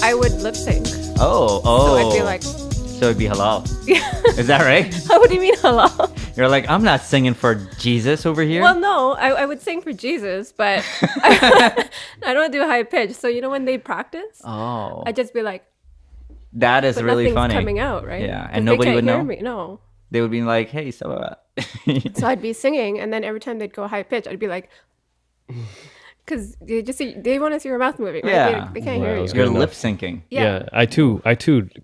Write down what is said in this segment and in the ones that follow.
I would lip sync. Oh. So I'd be like, So it'd be halal. yeah. Is that right? What do you mean halal? You're like, I'm not singing for Jesus over here. Well, no, I would sing for Jesus, but I don't do high pitch. So you know when they practice, Oh. I'd just be like, That is but really nothing's funny. coming out, right? Yeah, 'Cause and they nobody can't would hear know? me. No. They would be like, hey, Saba. So I'd be singing, and then every time they'd go high pitch, I'd be like, because they want to see your mouth moving, right? Yeah. They can't hear Wow, you. it's You're good lip enough. syncing. Yeah, I too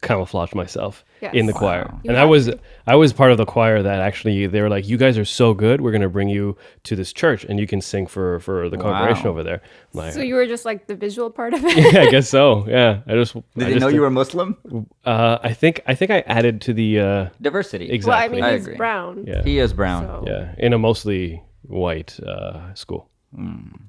camouflage myself Yes. in the Wow. choir, You and have I was part of the choir that actually they were like, you guys are so good, we're gonna bring you to this church and you can sing for the congregation Wow. over there. I'm like, So you were just like the visual part of it. yeah, I guess so. Yeah, Did they know you were Muslim? I think I added to the Diversity. exactly. Well, I mean, I he's agree. brown. Yeah, He is brown. So. yeah, in a mostly white school.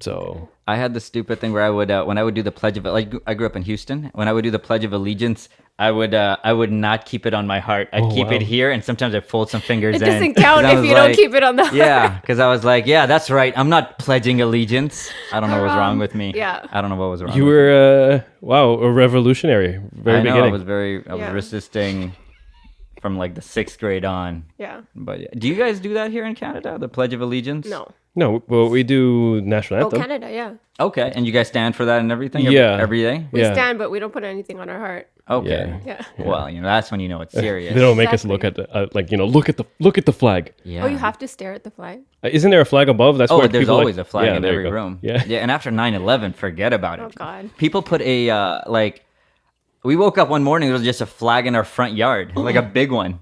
So I had the stupid thing where I would, when I would do the Pledge of, like, I grew up in Houston. When I would do the Pledge of Allegiance, I would not keep it on my heart. I'd keep it here, and sometimes I'd fold some fingers It in. doesn't count 'Cause I if was you don't like- keep it on the heart. Yeah, because I was like, yeah, that's right. I'm not pledging allegiance. I don't know what was wrong with me. Yeah. I don't know what was wrong. you with were a revolutionary, very I know, beginning. I was Yeah. resisting from like the 6th grade on. Yeah. But yeah. Do you guys do that here in Canada? The Pledge of Allegiance? No. No, well, we do national Oh, anthem. Canada, yeah. Okay, and you guys stand for that and everything? Yeah. Every day? We Yeah. stand, but we don't put anything on our heart. Okay. Yeah. Well, that's when you know it's serious. They don't make us Exactly. look at the, look at the flag. Yeah. Oh, you have to stare at the flag? Isn't there a flag above? That's Oh, where there's people always like, a flag yeah, in there you every go. room. Yeah. Yeah, and after 9/11, forget about it. Oh, God. People put a, we woke up one morning, there was just a flag in our front yard, like a big one.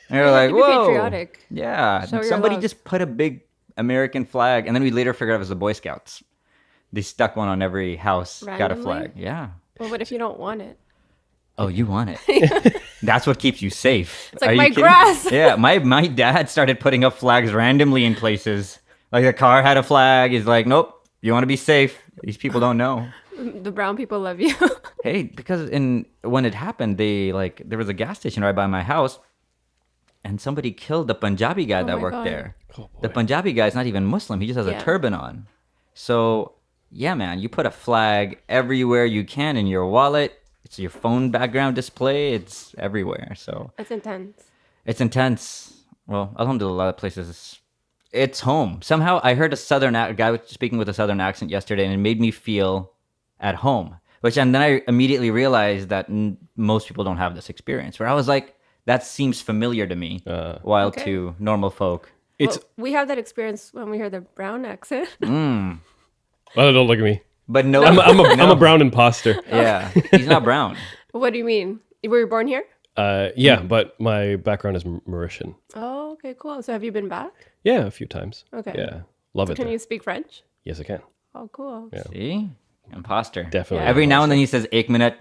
And you're like, to be whoa. patriotic. Yeah. Show your Somebody love. just put a big American flag, and then we later figured out it was the Boy Scouts. They stuck one on every house, got a Randomly? flag. Yeah. Well, what if you don't want it? Oh, you want it. That's what keeps you safe. It's like Are you my kidding? grass. Yeah, my dad started putting up flags randomly in places. Like a car had a flag. He's like, nope, you want to be safe. These people don't know. The brown people love you. Hey, because when it happened, there was a gas station right by my house, and somebody killed the Punjabi guy that my worked God. there. The Punjabi guy is not even Muslim. He just has a Yeah. turban on. So, yeah, man, you put a flag everywhere you can in your wallet. It's your phone background display. It's everywhere. So That's intense. it's intense. Well, alhamdulillah, a lot of places, it's home. Somehow I heard a guy was speaking with a southern accent yesterday, and it made me feel at home. And then I immediately realized that most people don't have this experience. Where I was like, that seems familiar to me, while Okay. to normal folk. It's Well, we have that experience when we hear the brown accent. well, don't look at me. But no, I'm a brown imposter. Yeah, he's not brown. What do you mean? Were you born here? Yeah, but my background is Mauritian. Oh, okay, cool. So have you been back? Yeah, a few times. Okay. Yeah, love it. Can there. you speak French? Yes, I can. Oh, cool. Yeah. See, imposter. Definitely. Every now and then he says "ek minute."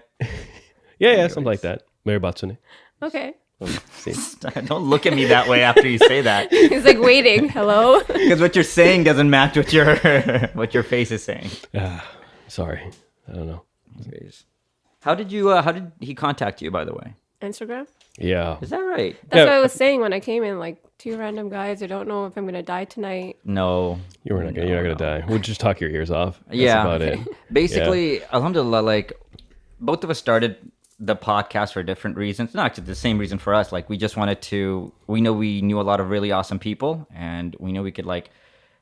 Yeah, something like that. Mary Batsuni. Okay. See, Don't look at me that way after you say that, He's like waiting. Hello? because what you're saying doesn't match what your face is saying. sorry, I don't know. How did he contact you, by the way? Instagram? Yeah, Is that right? That's Yeah. what I was saying when I came in. Like, two random guys who don't know if I'm going to die tonight. No. you're not gonna die. We'll just talk your ears off. That's Yeah. about it. Basically, alhamdulillah, like both of us started the podcast for different reasons. Not actually the same reason for us. Like we just wanted to. We knew a lot of really awesome people, and we know we could like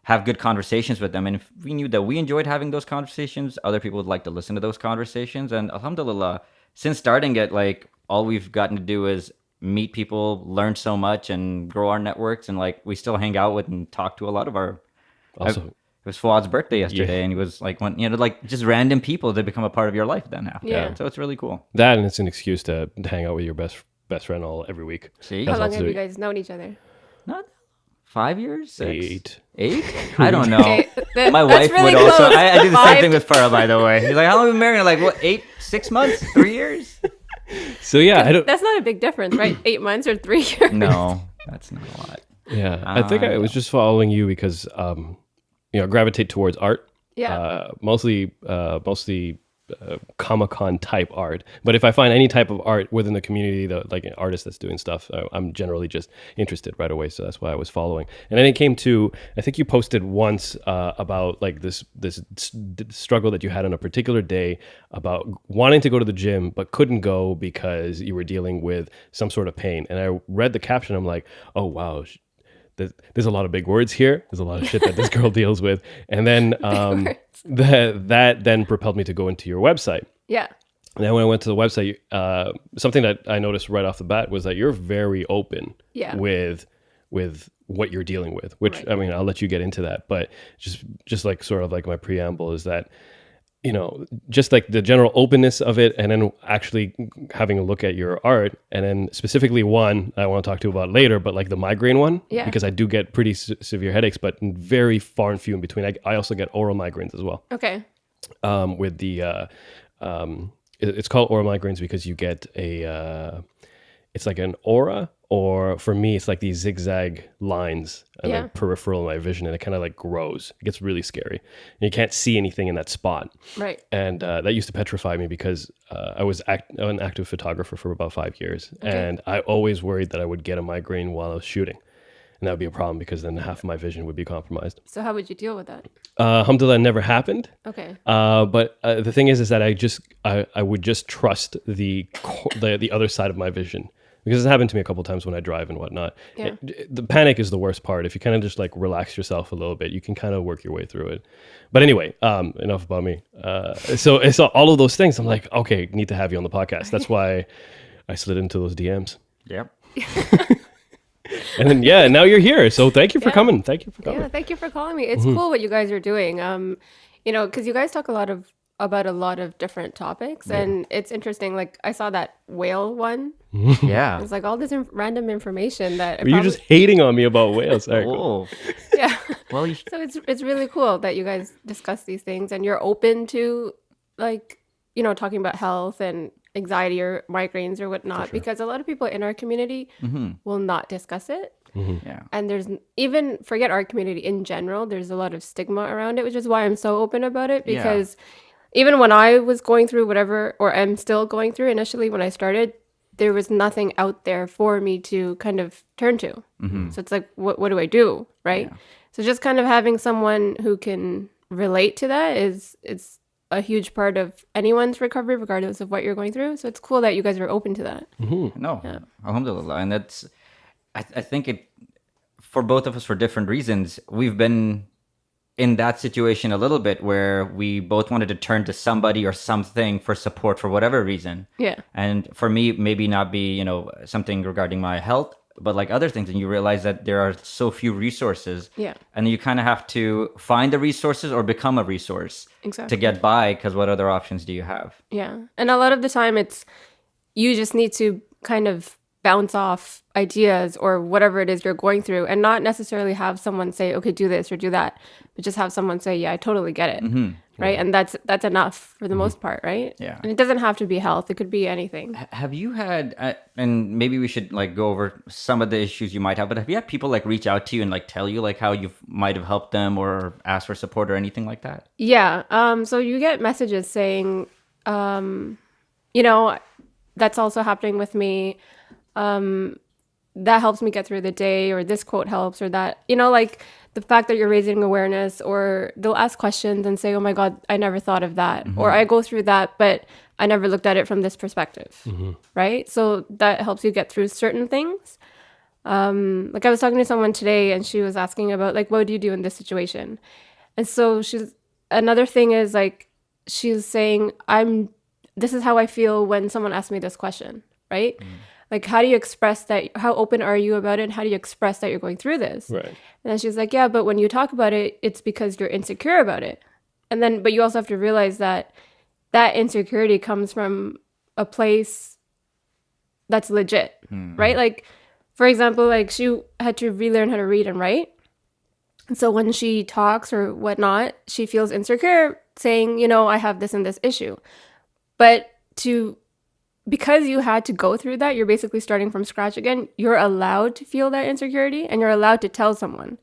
have good conversations with them. And if we knew that we enjoyed having those conversations, other people would like to listen to those conversations. And alhamdulillah, since starting it, like all we've gotten to do is meet people, learn so much, and grow our networks. And like we still hang out with and talk to a lot of our. Also, It was Fuad's birthday yesterday, and he was like, like just random people that become a part of your life then after. Yeah. So it's really cool. that and it's an excuse to hang out with your best friend every week. See, How That's long also- have you guys known each other? not 5 years, 6? 8. 8? I don't know. Okay, My that's wife really would also. close. I do the Five. same thing with Farah, by the way. He's like, how long have we been married? I'm like, what? 8, 6 months, 3 years? So yeah, I don't. That's not a big difference, right? 8 months or 3 years? No, that's not a lot. Yeah, I think I was just following you because I gravitate towards art. Yeah. Mostly Comic-Con type art. But if I find any type of art within the community, like an artist that's doing stuff, I'm generally just interested right away. So that's why I was following. And then it came to, I think you posted once about like this struggle that you had on a particular day about wanting to go to the gym but couldn't go because you were dealing with some sort of pain. And I read the caption. I'm like, oh wow. There's a lot of big words here. There's a lot of shit that this girl deals with. And then that then propelled me to go into your website. Yeah. And then when I went to the website, something that I noticed right off the bat was that you're very open with what you're dealing with, which, right. I mean, I'll let you get into that. But just like sort of like my preamble is that, you know, just like the general openness of it, and then actually having a look at your art, and then specifically one I want to talk to you about later, but like the migraine one, because I do get pretty severe headaches, but very far and few in between. I also get oral migraines as well. Okay. With the, it's called oral migraines because you get it's like an aura, or for me, it's like these zigzag lines and like peripheral in my vision, and it kind of like grows. It gets really scary. And you can't see anything in that spot. Right. And that used to petrify me because I was an active photographer for about 5 years. Okay. And I always worried that I would get a migraine while I was shooting. And that would be a problem because then half of my vision would be compromised. So how would you deal with that? Alhamdulillah, it never happened. Okay. But the thing is that I would just trust the other side of my vision. Because it's happened to me a couple of times when I drive and whatnot. Yeah. The panic is the worst part. If you kind of just like relax yourself a little bit, you can kind of work your way through it. But anyway, enough about me. So it's all of those things. I'm like, okay, need to have you on the podcast. That's why I slid into those DMs. Yep. And then, now you're here. So thank you for coming. Thank you for coming. Yeah, thank you for calling me. It's cool what you guys are doing. You know, because you guys talk about a lot of different topics, and it's interesting. Like I saw that whale one. Yeah. It's like all this random information that you're just hating on me about whales. Whoa. Yeah. Well, so it's really cool that you guys discuss these things, and you're open to, like, you know, talking about health and anxiety or migraines or whatnot, because a lot of people in our community will not discuss it. Yeah. And there's even, forget our community in general, there's a lot of stigma around it, which is why I'm so open about it, because even when I was going through whatever, or I'm still going through initially when I started, there was nothing out there for me to kind of turn to. So it's like, what do I do? Right. Yeah. So just kind of having someone who can relate to that it's a huge part of anyone's recovery, regardless of what you're going through. So it's cool that you guys are open to that. No, alhamdulillah. And that's, I think it, for both of us, for different reasons, we've been in that situation a little bit where we both wanted to turn to somebody or something for support for whatever reason. Yeah. And for me, maybe not be, you know, something regarding my health, but like other things. And you realize that there are so few resources. Yeah. And you kind of have to find the resources or become a resource to get by, because what other options do you have? Yeah. And a lot of the time you just need to kind of bounce off ideas or whatever it is you're going through, and not necessarily have someone say, okay, do this or do that, but just have someone say, yeah, I totally get it. Right. And that's enough for the most part. Right. Yeah. And it doesn't have to be health. It could be anything. Have you had, and maybe we should like go over some of the issues you might have, but have you had people like reach out to you and like tell you like how you might have helped them or ask for support or anything like that? Yeah. So you get messages saying, you know, that's also happening with me. That helps me get through the day, or this quote helps, or that, you know, like the fact that you're raising awareness, or they'll ask questions and say, oh my God, I never thought of that. Or I go through that, but I never looked at it from this perspective. Right. So that helps you get through certain things. Like I was talking to someone today, and she was asking about like, what do you do in this situation? And so another thing is like, she's saying, this is how I feel when someone asks me this question. Right. Like, how do you express that? How open are you about it? And how do you express that you're going through this? Right. And then she's like, yeah, but when you talk about it, it's because you're insecure about it. And then, but you also have to realize that insecurity comes from a place that's legit, right? Like, for example, like she had to relearn how to read and write. And so when she talks or whatnot, she feels insecure saying, you know, I have this and this issue. But to because you had to go through that, you're basically starting from scratch again. You're allowed to feel that insecurity and you're allowed to tell someone,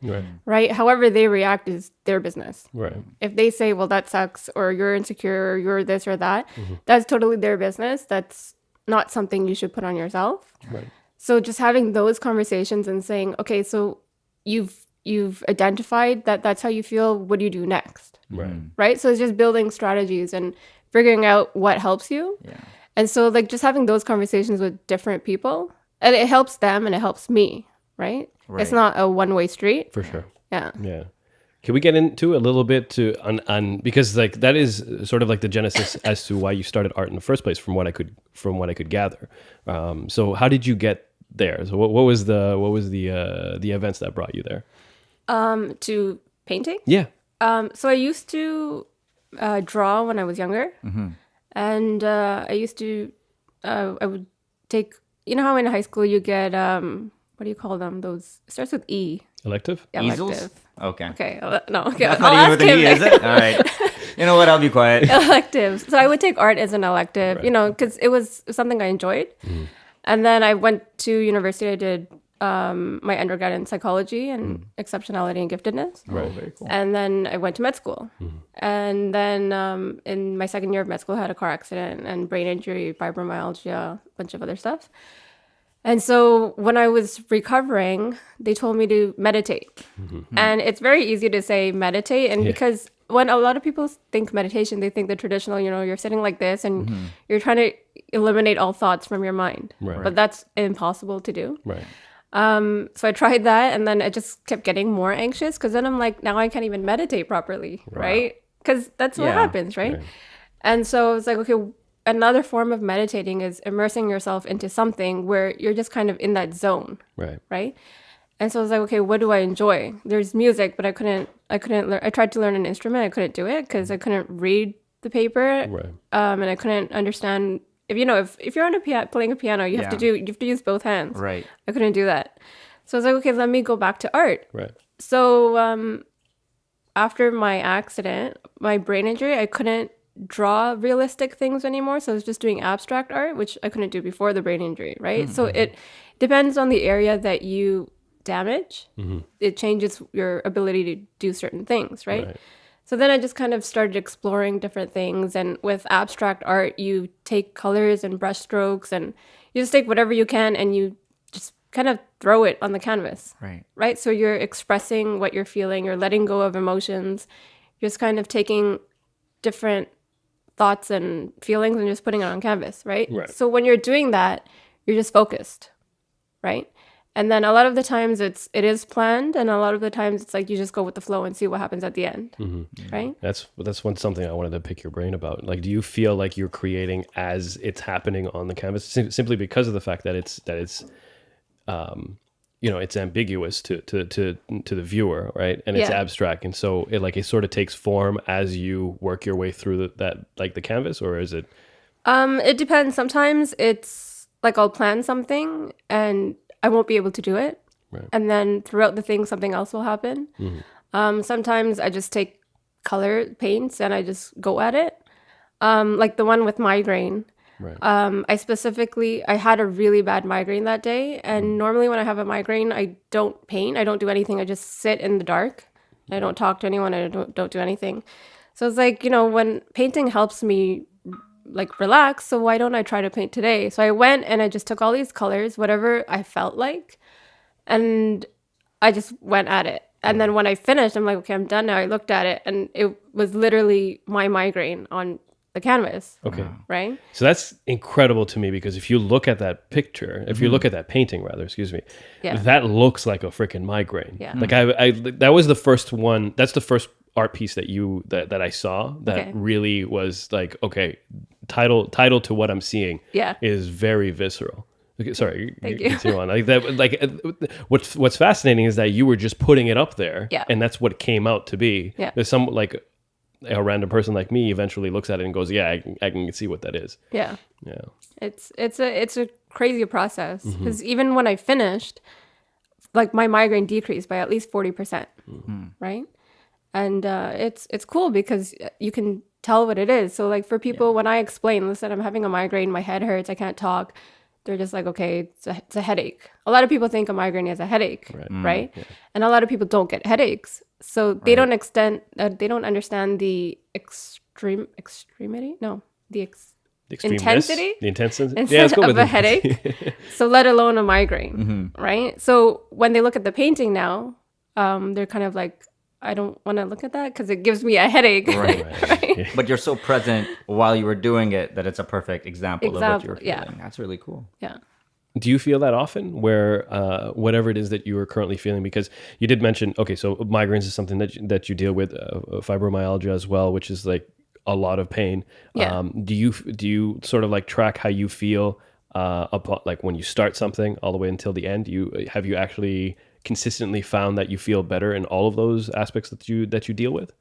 right? However they react is their business. Right. If they say, well, that sucks, or you're insecure, or you're this or that, that's totally their business. That's not something you should put on yourself. Right. So just having those conversations and saying, okay, so you've identified that that's how you feel. What do you do next? Right. Right? So it's just building strategies and figuring out what helps you. Yeah. And so like just having those conversations with different people, and it helps them and it helps me, right? It's not a one-way street. For sure. Yeah. Yeah. Can we get into a little bit to on because like that is sort of like the genesis as to why you started art in the first place, from what I could gather. So how did you get there? So what was the events that brought you there? To painting. Yeah. So I used to draw when I was younger, and I used to I would take, you know how in high school you get what do you call them? Those, it starts with E. Elective? Yeah, Easels? elective. Okay. Okay. No. Okay. That's I'll not ask even with an him. E, is it? All right. You know what? I'll be quiet. Electives. So I would take art as an elective, you know, because it was something I enjoyed. And then I went to university. I did my undergrad in psychology and exceptionality and giftedness. Right. Very cool. And then I went to med school. And then in my second year of med school, I had a car accident and brain injury, fibromyalgia, a bunch of other stuff. And so when I was recovering, they told me to meditate. And it's very easy to say meditate. And because when a lot of people think meditation, they think the traditional, you know, you're sitting like this and you're trying to eliminate all thoughts from your mind. Right. But that's impossible to do. Right. So I tried that, and then I just kept getting more anxious because then I'm like, now I can't even meditate properly, right? Because that's what happens, right? And so it's like, okay, another form of meditating is immersing yourself into something where you're just kind of in that zone, right? And so I was like, okay, what do I enjoy? There's music, but I couldn't learn. I tried to learn an instrument. I couldn't do it because I couldn't read the paper, and I couldn't understand. If you're on playing a piano, you have to use both hands. Right. I couldn't do that. So I was like, okay, let me go back to art. Right. So after my accident, my brain injury, I couldn't draw realistic things anymore. So I was just doing abstract art, which I couldn't do before the brain injury, right? So it depends on the area that you damage. It changes your ability to do certain things, right? So then I just kind of started exploring different things. And with abstract art, you take colors and brush strokes and you just take whatever you can and you just kind of throw it on the canvas. Right. So you're expressing what you're feeling. You're letting go of emotions. You're just kind of taking different thoughts and feelings and just putting it on canvas. Right. So when you're doing that, you're just focused. Right. And then a lot of the times it is planned, and a lot of the times it's like you just go with the flow and see what happens at the end, right? That's something I wanted to pick your brain about. Like, do you feel like you're creating as it's happening on the canvas, simply because of the fact that it's it's ambiguous to the viewer, right? And it's abstract, and so it sort of takes form as you work your way through the canvas, or is it? It depends. Sometimes it's like I'll plan something and I won't be able to do it. And then throughout the thing, something else will happen. Sometimes I just take color paints and I just go at it. Like the one with migraine. I had a really bad migraine that day. And normally when I have a migraine, I don't paint. I don't do anything. I just sit in the dark. I don't talk to anyone. I don't do anything. So it's like, when painting helps me like relax, so why don't I try to paint today? So I went and I just took all these colors, whatever I felt like, and I just went at it. And then when I finished, I'm like, okay, I'm done now. I looked at it and it was literally my migraine on the canvas. Okay. Right? So that's incredible to me, because if you look at that picture, if you look at that painting rather, excuse me, that looks like a freaking migraine. Yeah. Like I that was the first one. That's the first art piece that I saw that really was like, okay, title to what I'm seeing is very visceral. Okay, sorry, Thank you. continue on. Like that, what's fascinating is that you were just putting it up there, and that's what it came out to be. There's some like a random person like me eventually looks at it and goes, I can see what that is. Yeah. It's a crazy process, because even when I finished, like my migraine decreased by at least 40%, right? and it's cool because you can tell what it is. So like for people, when I explain, listen, I'm having a migraine, my head hurts, I can't talk, they're just like, okay, it's a headache. A lot of people think a migraine is a headache, right? And a lot of people don't get headaches, so they don't they don't understand the extremity, no, the The extremeness, intensity, the intensity. instead Yeah, let's go of with a it. headache. So let alone a migraine, right? So when they look at the painting now, they're kind of like, I don't want to look at that because it gives me a headache. Right. Right? But you're so present while you were doing it that it's a perfect example of what you were feeling. That's really cool. Yeah. Do you feel that often, where whatever it is that you are currently feeling? Because you did mention, okay, so migraines is something that you deal with, fibromyalgia as well, which is like a lot of pain. Yeah. Do you sort of like track how you feel upon, like when you start something all the way until the end? Have you actually consistently found that you feel better in all of those aspects that you deal with?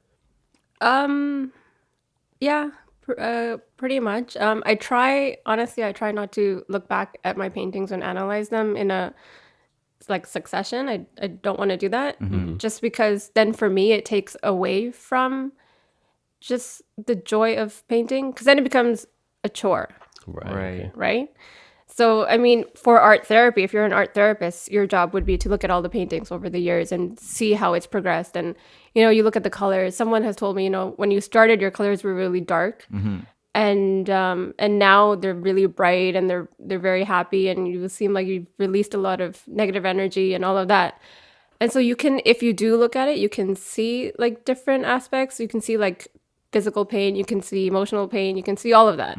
Yeah, pretty much. I try, honestly, I try not to look back at my paintings and analyze them in a like succession. I don't want to do that just because then for me it takes away from just the joy of painting, because then it becomes a chore, Right. Right. right? So, I mean, for art therapy, if you're an art therapist, your job would be to look at all the paintings over the years and see how it's progressed. And, you look at the colors. Someone has told me, when you started, your colors were really dark, and now they're really bright and they're very happy, and you seem like you've released a lot of negative energy and all of that. And so you can, if you do look at it, you can see like different aspects. You can see like physical pain, you can see emotional pain, you can see all of that.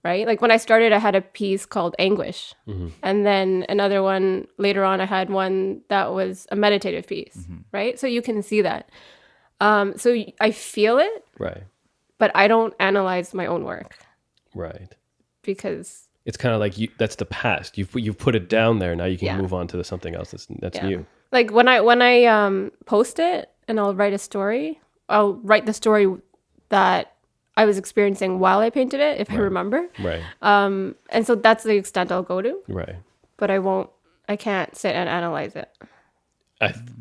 Right? Like when I started, I had a piece called Anguish. And then another one later on, I had one that was a meditative piece. Right? So you can see that. So I feel it, Right. but I don't analyze my own work Right. because It's kind of like that's the past. You've put it down there. Now you can Yeah. move on to something else that's new. like when I post it and I'll write a story, I'll write the story that I was experiencing while I painted it, if I remember. Right. And so that's the extent I'll go to, Right. but I can't sit and analyze it.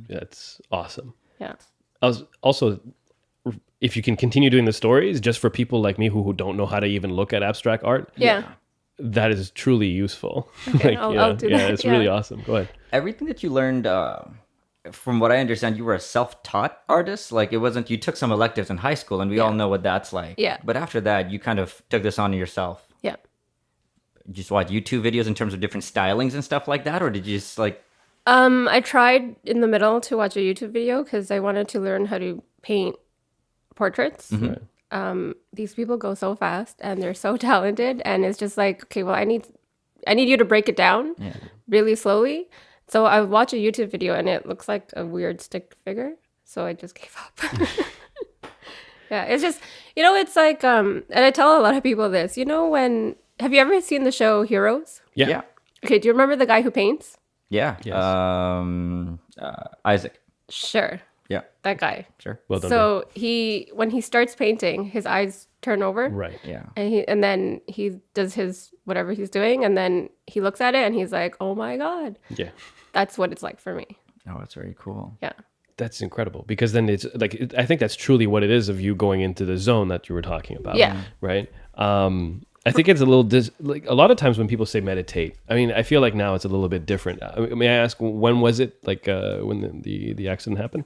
That's awesome. Yeah. I was also, if you can continue doing the stories, just for people like me who don't know how to even look at abstract art, Yeah. that is truly useful. Okay, I'll do that. It's Yeah. really awesome. Go ahead. Everything that you learned, from what I understand, you were a self-taught artist. Like it wasn't, you took some electives in high school and we all know what that's like. Yeah. But after that, you kind of took this on yourself. Yeah. Just watch YouTube videos in terms of different stylings and stuff like that? Or did you just like... I tried in the middle to watch a YouTube video because I wanted to learn how to paint portraits. Right. These people go so fast and they're so talented, and it's just like, okay, well, I need you to break it down really slowly. So I watch a YouTube video and it looks like a weird stick figure, so I just gave up. Yeah, it's just, it's like, and I tell a lot of people this, have you ever seen the show Heroes? Yeah. Yeah. Okay, do you remember the guy who paints? Yeah. Yes. Isaac. Sure, Yeah. that guy. Sure. Well done. So when he starts painting, his eyes turn over. Right. Yeah. And then he does his whatever he's doing, and then he looks at it and he's like, "Oh my God." Yeah. That's what it's like for me. Oh, that's very cool. Yeah. That's incredible, because then it's like, I think that's truly what it is of you going into the zone that you were talking about. Yeah. Right. I think it's a little like a lot of times when people say meditate, I mean, I feel like now it's a little bit different. May I ask, when was it, like when the accident happened?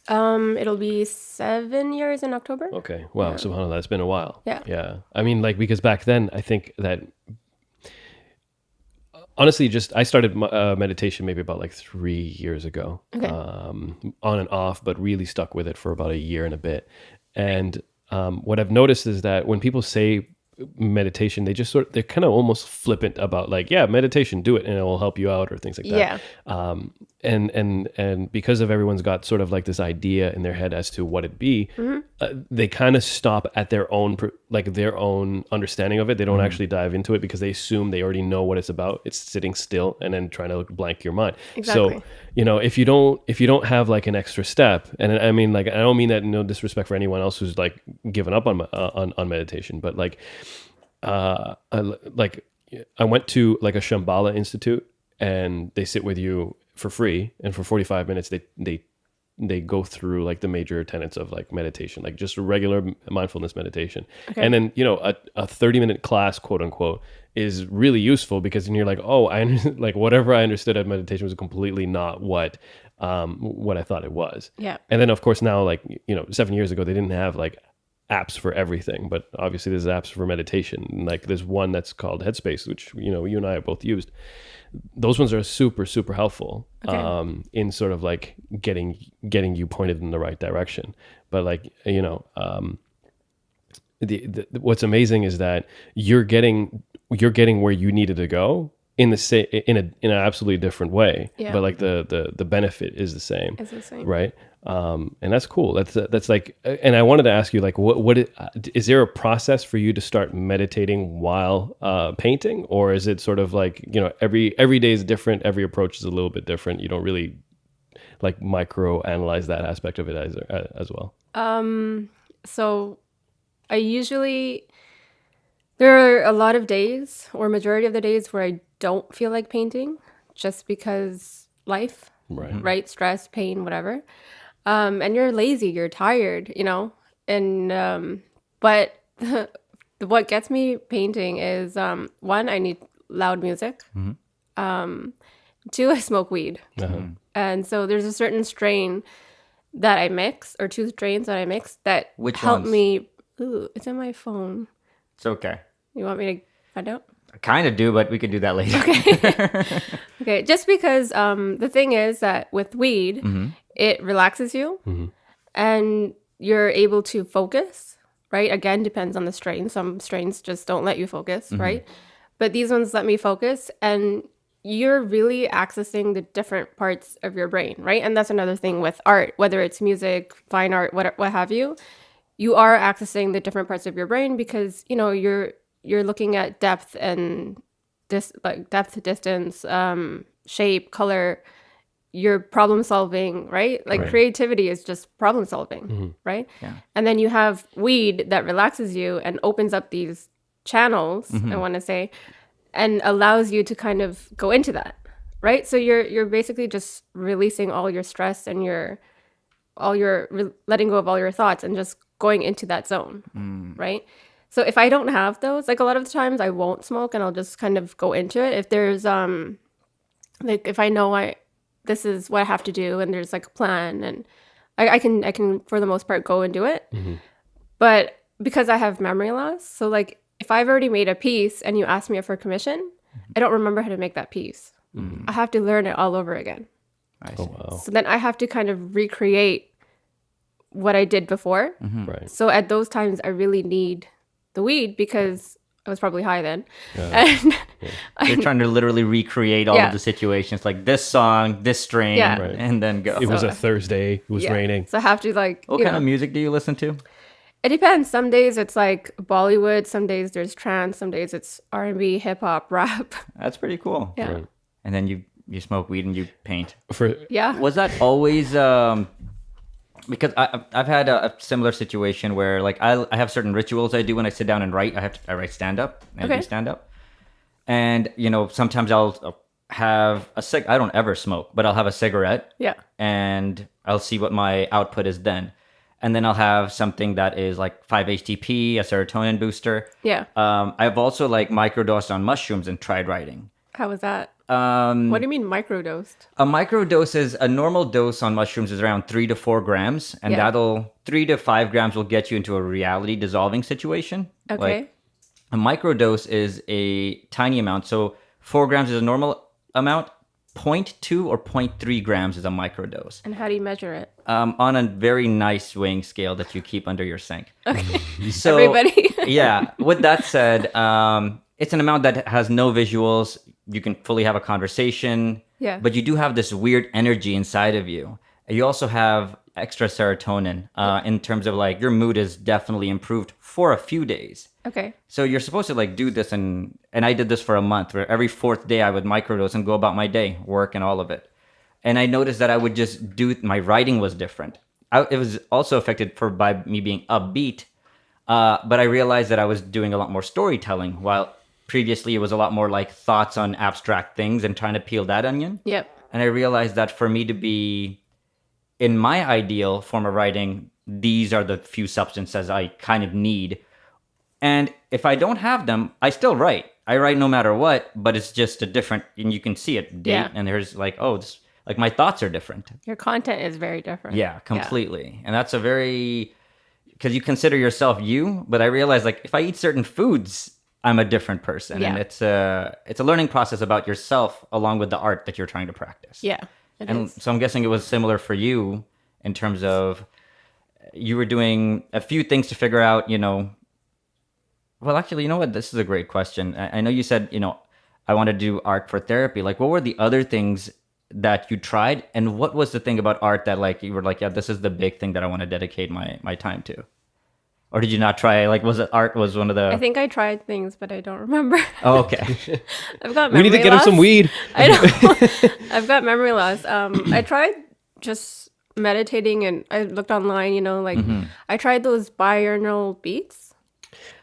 It'll be 7 years in October. Okay. Wow. SubhanAllah, it's been a while. Yeah. Yeah. I mean, like, because back then, I think that honestly, I started meditation maybe about like 3 years ago, Okay. on and off, but really stuck with it for about a year and a bit. And what I've noticed is that when people say meditation, they're kind of almost flippant about like, yeah, meditation, do it and it will help you out, or things like that. Yeah. And because of everyone's got sort of like this idea in their head as to what it be, they kind of stop at their own understanding of it. They don't actually dive into it because they assume they already know what it's about. It's sitting still and then trying to blank your mind. Exactly. So, if you don't have like an extra step, and I mean, like, I don't mean that no disrespect for anyone else who's like given up on meditation, but like, I went to like a Shambhala Institute, and they sit with you for free, and for 45 minutes they they go through like the major tenets of like meditation, like just a regular mindfulness meditation. Okay. And then, a 30-minute class, quote unquote, is really useful because then you're like, oh, like whatever I understood of meditation was completely not what I thought it was. Yeah. And then of course now, like, 7 years ago, they didn't have like apps for everything, but obviously there's apps for meditation. And like there's one that's called Headspace, which, you and I have both used. Those ones are super, super helpful in sort of like getting you pointed in the right direction. But like, what's amazing is that you're getting where you needed to go in an absolutely different way. Yeah. But like the benefit is the same. It's the same. Right. And that's cool. That's like, and I wanted to ask you, like, is there a process for you to start meditating while painting, or is it sort of like, every day is different, every approach is a little bit different. You don't really like micro analyze that aspect of it as well. So there are a lot of days, or majority of the days, where I don't feel like painting just because life, right? Stress, pain, whatever. And you're lazy, you're tired, and but what gets me painting is, one, I need loud music. Two, I smoke weed. And so there's a certain strain that I mix, or two strains that I mix, that Which help ones? me. Ooh, it's in my phone. It's okay. You want me to find out? I kind of do, but we could do that later. Okay, just because the thing is that with weed, it relaxes you and you're able to focus, right? Again, depends on the strain. Some strains just don't let you focus, right? But these ones let me focus, and you're really accessing the different parts of your brain, right? And that's another thing with art, whether it's music, fine art, what have you. You are accessing the different parts of your brain because, you're looking at depth and depth, distance, shape, color. You're problem solving, right? Like creativity is just problem solving, right? Yeah. And then you have weed that relaxes you and opens up these channels, I want to say, and allows you to kind of go into that, right? So you're basically just releasing all your stress and letting go of all your thoughts and just going into that zone, right? So if I don't have those, like a lot of the times I won't smoke and I'll just kind of go into it. If there's like if I know this is what I have to do and there's like a plan, and I can for the most part go and do it. But because I have memory loss, so like if I've already made a piece and you ask me for a commission, I don't remember how to make that piece. I have to learn it all over again. I see. Wow. So then I have to kind of recreate what I did before. Right. So at those times I really need the weed because I was probably high then. And You're trying to literally recreate all of the situations, like this song, this strain, and then go. It was a Thursday. It was raining. So I have to like. What kind of music do you listen to? It depends. Some days it's like Bollywood. Some days there's trance. Some days it's R&B, hip hop, rap. That's pretty cool. Yeah. Right. And then you smoke weed and you paint. Yeah. Was that always because I've had a similar situation where like I have certain rituals I do when I sit down and write. I write stand up. I do stand up, and sometimes I'll have I don't ever smoke, but I'll have a cigarette. Yeah. And I'll see what my output is then, and then I'll have something that is like 5-HTP, a serotonin booster. Yeah. I've also like microdosed on mushrooms and tried writing. How was that? What do you mean microdosed? A microdose is a normal dose on mushrooms is around 3 to 4 grams, and that'll 3 to 5 grams will get you into a reality dissolving situation. Okay. Like, a microdose is a tiny amount, so 4 grams is a normal amount. 0.2 or 0.3 grams is a microdose. And how do you measure it? On a very nice weighing scale that you keep under your sink. Okay. So, Everybody. yeah. With that said, it's an amount that has no visuals. You can fully have a conversation. Yeah. But you do have this weird energy inside of you. You also have extra serotonin in terms of like your mood is definitely improved for a few days. Okay. So you're supposed to like do this, and I did this for a month where every 4th day I would microdose and go about my day, work and all of it. And I noticed that I would just my writing was different. It was also affected by me being upbeat, but I realized that I was doing a lot more storytelling, while previously it was a lot more like thoughts on abstract things and trying to peel that onion. Yep. And I realized that for me to be in my ideal form of writing, these are the few substances I kind of need. And if I don't have them, I still write. I write no matter what, but it's just a different, and you can see it date. Yeah. And there's like, oh, this, like my thoughts are different. Your content is very different. Yeah, completely. And that's a very, because you consider yourself you, but I realize like if I eat certain foods, I'm a different person. Yeah. And it's a learning process about yourself along with the art that you're trying to practice. Yeah. It And is. so I'm guessing it was similar for you in terms of you were doing a few things to figure out, well, actually, you know what? This is a great question. I know you said, I want to do art for therapy. Like, what were the other things that you tried? And what was the thing about art that like, you were like, yeah, this is the big thing that I want to dedicate my time to? Or did you not try? Like, was it art was one of the... I think I tried things, but I don't remember. Oh, okay. I've got We memory need to get him loss. some weed. I know. I've got memory loss. I tried just meditating, and I looked online, I tried those binaural beats.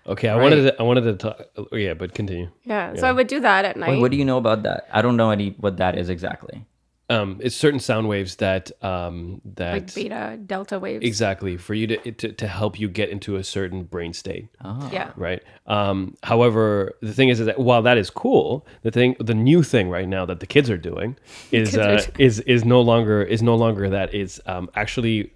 Okay, I Right. wanted to talk. Yeah, but continue. Yeah. So I would do that at night. Wait, what do you know about that? I don't know what that is exactly. It's certain sound waves that like beta, delta waves. exactly for you to help you get into a certain brain state. Oh. Yeah. Right. However, the thing is that while that is cool, the new thing right now that the kids are doing is is no longer that. It's actually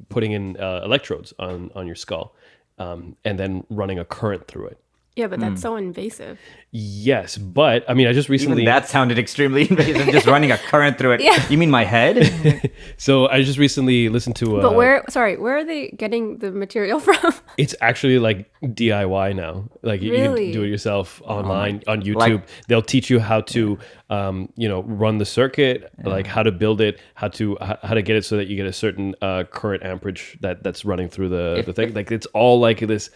putting in electrodes on your skull, and then running a current through it. Yeah, but that's so invasive. Yes, but I mean, I just recently Even that sounded extremely invasive, just running a current through it. Yeah. You mean my head? so I just recently listened to. But where are they getting the material from? It's actually like DIY now. Like you Really? can do it yourself online on YouTube. Like- They'll teach you how to, run the circuit, like how to build it, how to get it so that you get a certain current amperage that's running through the thing. Like it's all like this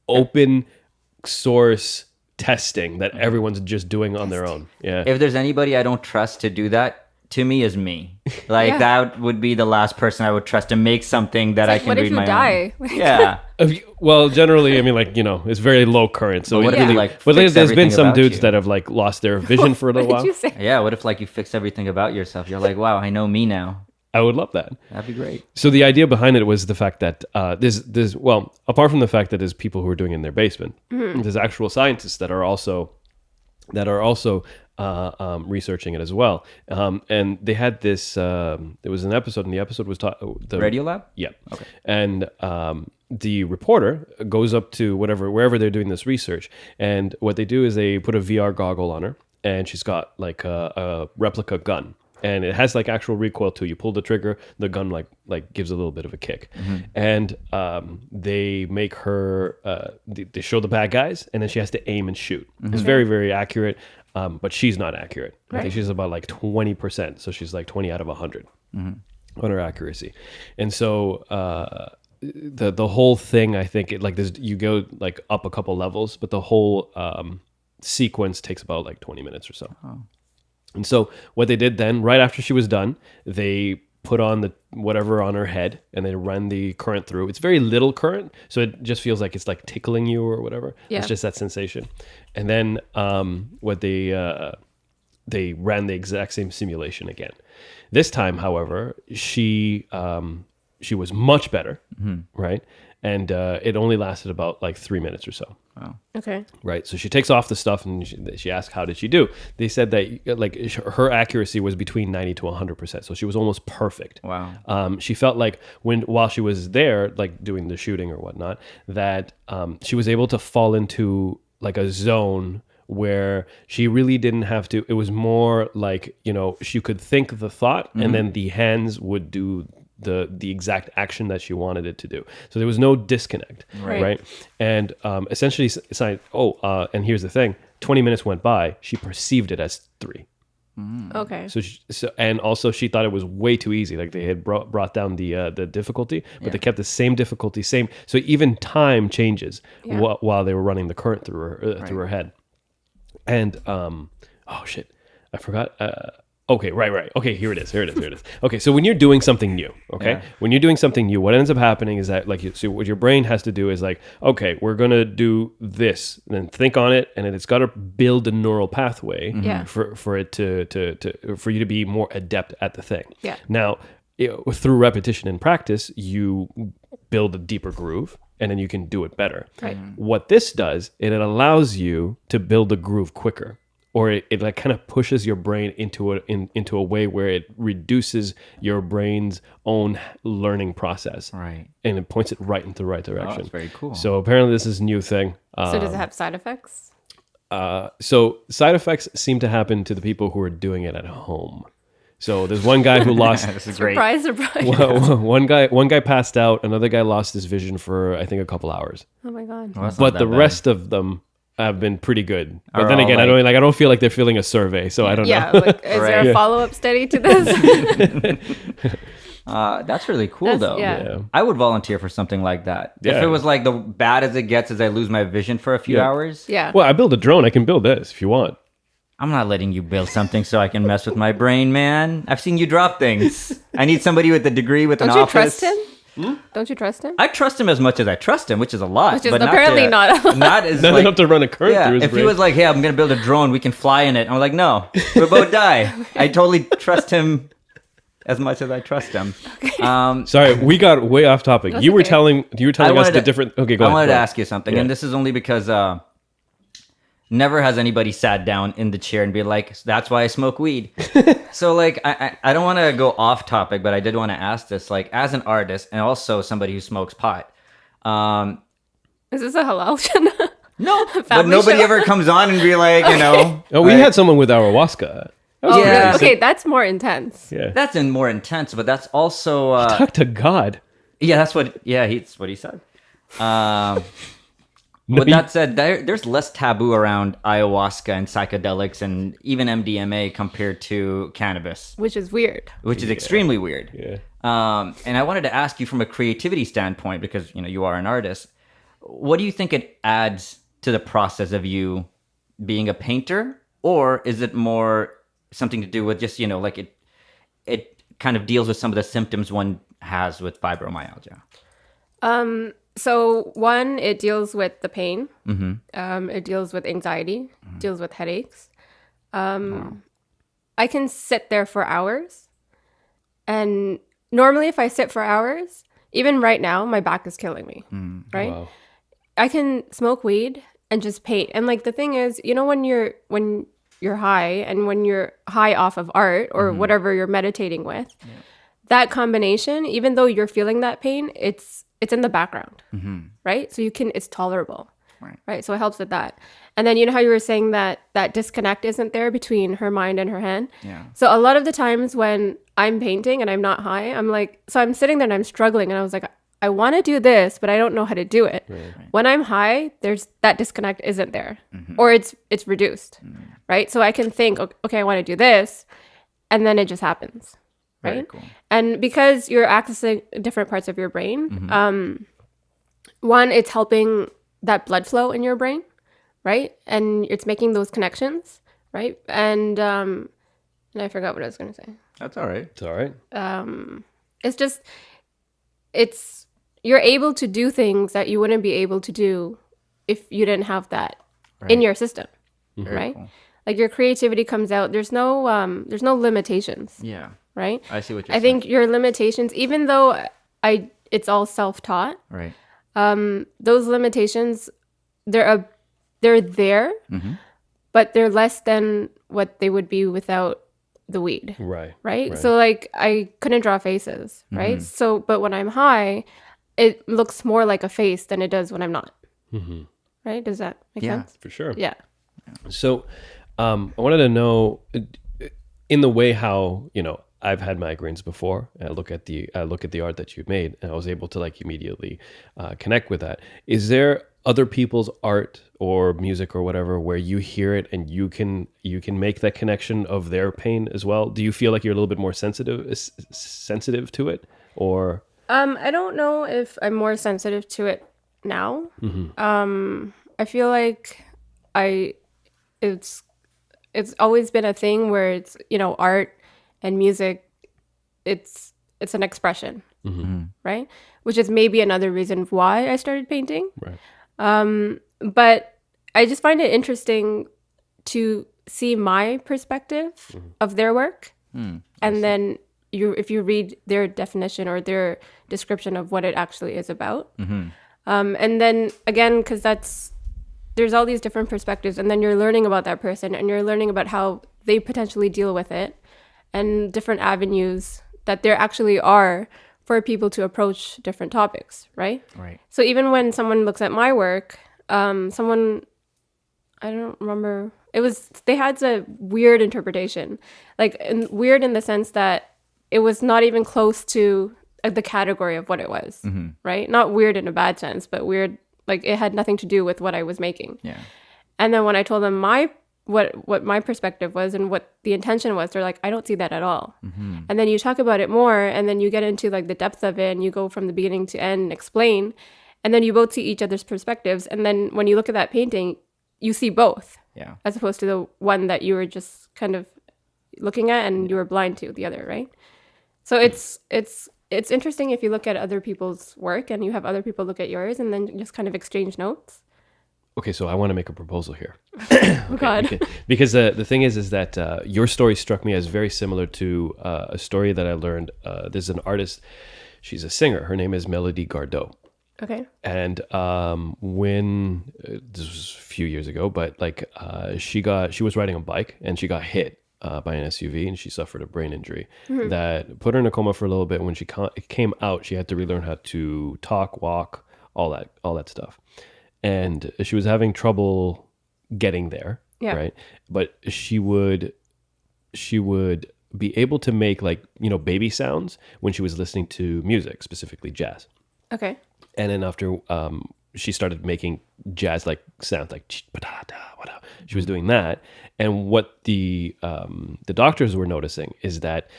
open source testing that everyone's just doing on their own. Yeah. If there's anybody I don't trust to do that, to me is me. Like Yeah. that would be the last person I would trust to make something that I can what if read you my die? own. Yeah. Well, generally, I mean, like, it's very low current. So But what it if you, really, like, but fix there's been everything some about dudes you? that have like lost their vision for a little What while. did you say? Yeah. What if like you fix everything about yourself? You're like, wow, I know me now. I would love that. That'd be great. So the idea behind it was the fact that there's well, apart from the fact that there's people who are doing it in their basement, there's actual scientists that are also researching it as well. And they had this. There was an episode, and the episode was the Radio Lab? Yeah. Okay. And the reporter goes up to wherever they're doing this research, and what they do is they put a VR goggle on her, and she's got like a replica gun. And it has like actual recoil too. You pull the trigger, the gun like gives a little bit of a kick, and they make her. They show the bad guys, and then she has to aim and shoot. It's very very accurate, but she's not accurate. I think she's about like 20%, so she's like 20 out of 100 on her accuracy, and so. The whole thing, I think, you go like up a couple levels, but the whole sequence takes about like 20 minutes or so. Oh. And so what they did then, right after she was done, they put on the whatever on her head and they run the current through. It's very little current, so it just feels like it's like tickling you or whatever. Yeah. It's just that sensation. And then what they ran the exact same simulation again. This time, however, she was much better, right? And it only lasted about like 3 minutes or so. Wow. Okay. Right. So she takes off the stuff and she asked, how did she do? They said that like her accuracy was between 90 to 100%. So she was almost perfect. Wow. She felt like while she was there, like doing the shooting or whatnot, that she was able to fall into like a zone where she really didn't have to. It was more like, she could think the thought and then the hands would do the exact action that she wanted it to do. So there was no disconnect, right? And essentially, and here's the thing: 20 minutes went by. She perceived it as 3. Okay. So and also she thought it was way too easy. Like they had brought down the difficulty, but they kept the same difficulty, same. So even time changes while they were running the current through her head. And oh shit, I forgot. Okay, right. Okay, here it is. Okay, so when you're doing something new, when you're doing something new, what ends up happening is that so what your brain has to do is like, okay, we're gonna do this, and then think on it, and then it's got to build a neural pathway for it for you to be more adept at the thing. Yeah. Now, through repetition and practice, you build a deeper groove, and then you can do it better. Right. What this does, it allows you to build a groove quicker, or it like kind of pushes your brain into a way where it reduces your brain's own learning process. Right. And it points it right into the right direction. that's very cool. So apparently this is a new thing. So does it have side effects? So side effects seem to happen to the people who are doing it at home. So there's one guy who lost. This is great. Surprise, surprise. one guy passed out. Another guy lost his vision for I think a couple hours. Oh my God. Well, that's not But that the bad. rest of them have been pretty good. But Are then all again, I don't feel like they're filling a survey, so I don't Yeah, know. like, is there Right. a follow-up study to this? That's really cool, though. yeah. I would volunteer for something like that. If Yeah. it was like the bad as it gets, as I lose my vision for a few Yeah. hours, Yeah. Well, I build a drone. I can build this if you want. I'm not letting you build something so I can mess with my brain, man. I've seen you drop things. I need somebody with a degree with Don't an you office. trust him? Don't you trust him? I trust him as much as I trust him, which is a lot. Which is but apparently not a lot. Not as Not like, enough to run a current yeah. through his If he brain. was like, "Hey, I'm gonna build a drone, we can fly in it," I'm like, "No, we'll both die." I totally trust him as much as I trust him. Sorry, we got way off topic. That's You were okay. telling us wanted the to- different. Okay, go I ahead. wanted go to ahead. ask you something, Yeah. and this is only because never has anybody sat down in the chair and be like, "That's why I smoke weed." So like, I don't want to go off topic, but I did want to ask this, like, as an artist and also somebody who smokes pot. Is this a halal show? No, but Family nobody show? ever comes on and be like, you know. Oh, we like, had someone with ayahuasca. Oh, Yeah. really? Okay, that's more intense. Yeah. That's more intense, but that's also Talk to God. yeah, that's what that's what he said. No, With that said, there's less taboo around ayahuasca and psychedelics and even MDMA compared to cannabis, Which is weird. which is extremely weird. Yeah. And I wanted to ask you from a creativity standpoint, because you are an artist. What do you think it adds to the process of you being a painter, or is it more something to do with just like it kind of deals with some of the symptoms one has with fibromyalgia? So one, it deals with the pain. It deals with anxiety. Deals with headaches. I can sit there for hours, and normally if I sit for hours, even right now, my back is killing me. Right? Wow. I can smoke weed and just paint. And like the thing is, when you're high and when you're high off of art or whatever you're meditating with, that combination, even though you're feeling that pain, it's in the background, right? So it's tolerable, right? So it helps with that. And then how you were saying that disconnect isn't there between her mind and her hand. Yeah. So a lot of the times when I'm painting and I'm not high, I'm like, so I'm sitting there and I'm struggling, and I was like, I want to do this, but I don't know how to do it. Right. When I'm high, there's that disconnect isn't there, or it's reduced, right? So I can think, okay, I want to do this, and then it just happens, right? Very cool. And because you're accessing different parts of your brain, one, it's helping that blood flow in your brain, right? And it's making those connections, right? And I forgot what I was going to say. That's all right. It's all right. It's just, you're able to do things that you wouldn't be able to do if you didn't have that in your system, right? Cool. Like your creativity comes out. There's no limitations, Yeah. right? I see what you're I saying. think your limitations, even though it's all self-taught, Right. those limitations, they're there, but they're less than what they would be without the weed. Right. So like I couldn't draw faces, right? So, but when I'm high, it looks more like a face than it does when I'm not. Right? Does that make sense? For sure. Yeah. So, I wanted to know, in the way how I've had migraines before, and I look at the art that you've made, and I was able to like immediately connect with that. Is there other people's art or music or whatever where you hear it and you can make that connection of their pain as well? Do you feel like you're a little bit more sensitive to it, or? I don't know if I'm more sensitive to it now. I feel like it's always been a thing where it's art and music, it's an expression, right? Which is maybe another reason why I started painting. Right. But I just find it interesting to see my perspective of their work and then if you read their definition or their description of what it actually is about. And then again, because there's all these different perspectives, and then you're learning about that person, and you're learning about how they potentially deal with it, and different avenues that there actually are for people to approach different topics, right? Right. So even when someone looks at my work, someone, I don't remember, they had a weird interpretation, like weird in the sense that it was not even close to the category of what it was, right? Not weird in a bad sense, but weird, like it had nothing to do with what I was making. Yeah. And then when I told them what my perspective was and what the intention was, they're like, I don't see that at all. And then you talk about it more, and then you get into like the depth of it, and you go from the beginning to end and explain, and then you both see each other's perspectives. And then when you look at that painting, you see both, Yeah. as opposed to the one that you were just kind of looking at and you were blind to the other, right? So it's interesting if you look at other people's work and you have other people look at yours and then just kind of exchange notes. Okay, so I want to make a proposal here. Oh God. Because the thing is that your story struck me as very similar to a story that I learned. There's an artist, she's a singer. Her name is Melody Gardot. Okay. And when this was a few years ago, but like she was riding a bike and she got hit by an SUV, and she suffered a brain injury that put her in a coma for a little bit. When she came out, she had to relearn how to talk, walk, all that stuff. And she was having trouble getting there, right? But she would be able to make like, baby sounds when she was listening to music, specifically jazz. Okay. And then after she started making jazz like sounds like she was doing that. And what the doctors were noticing is that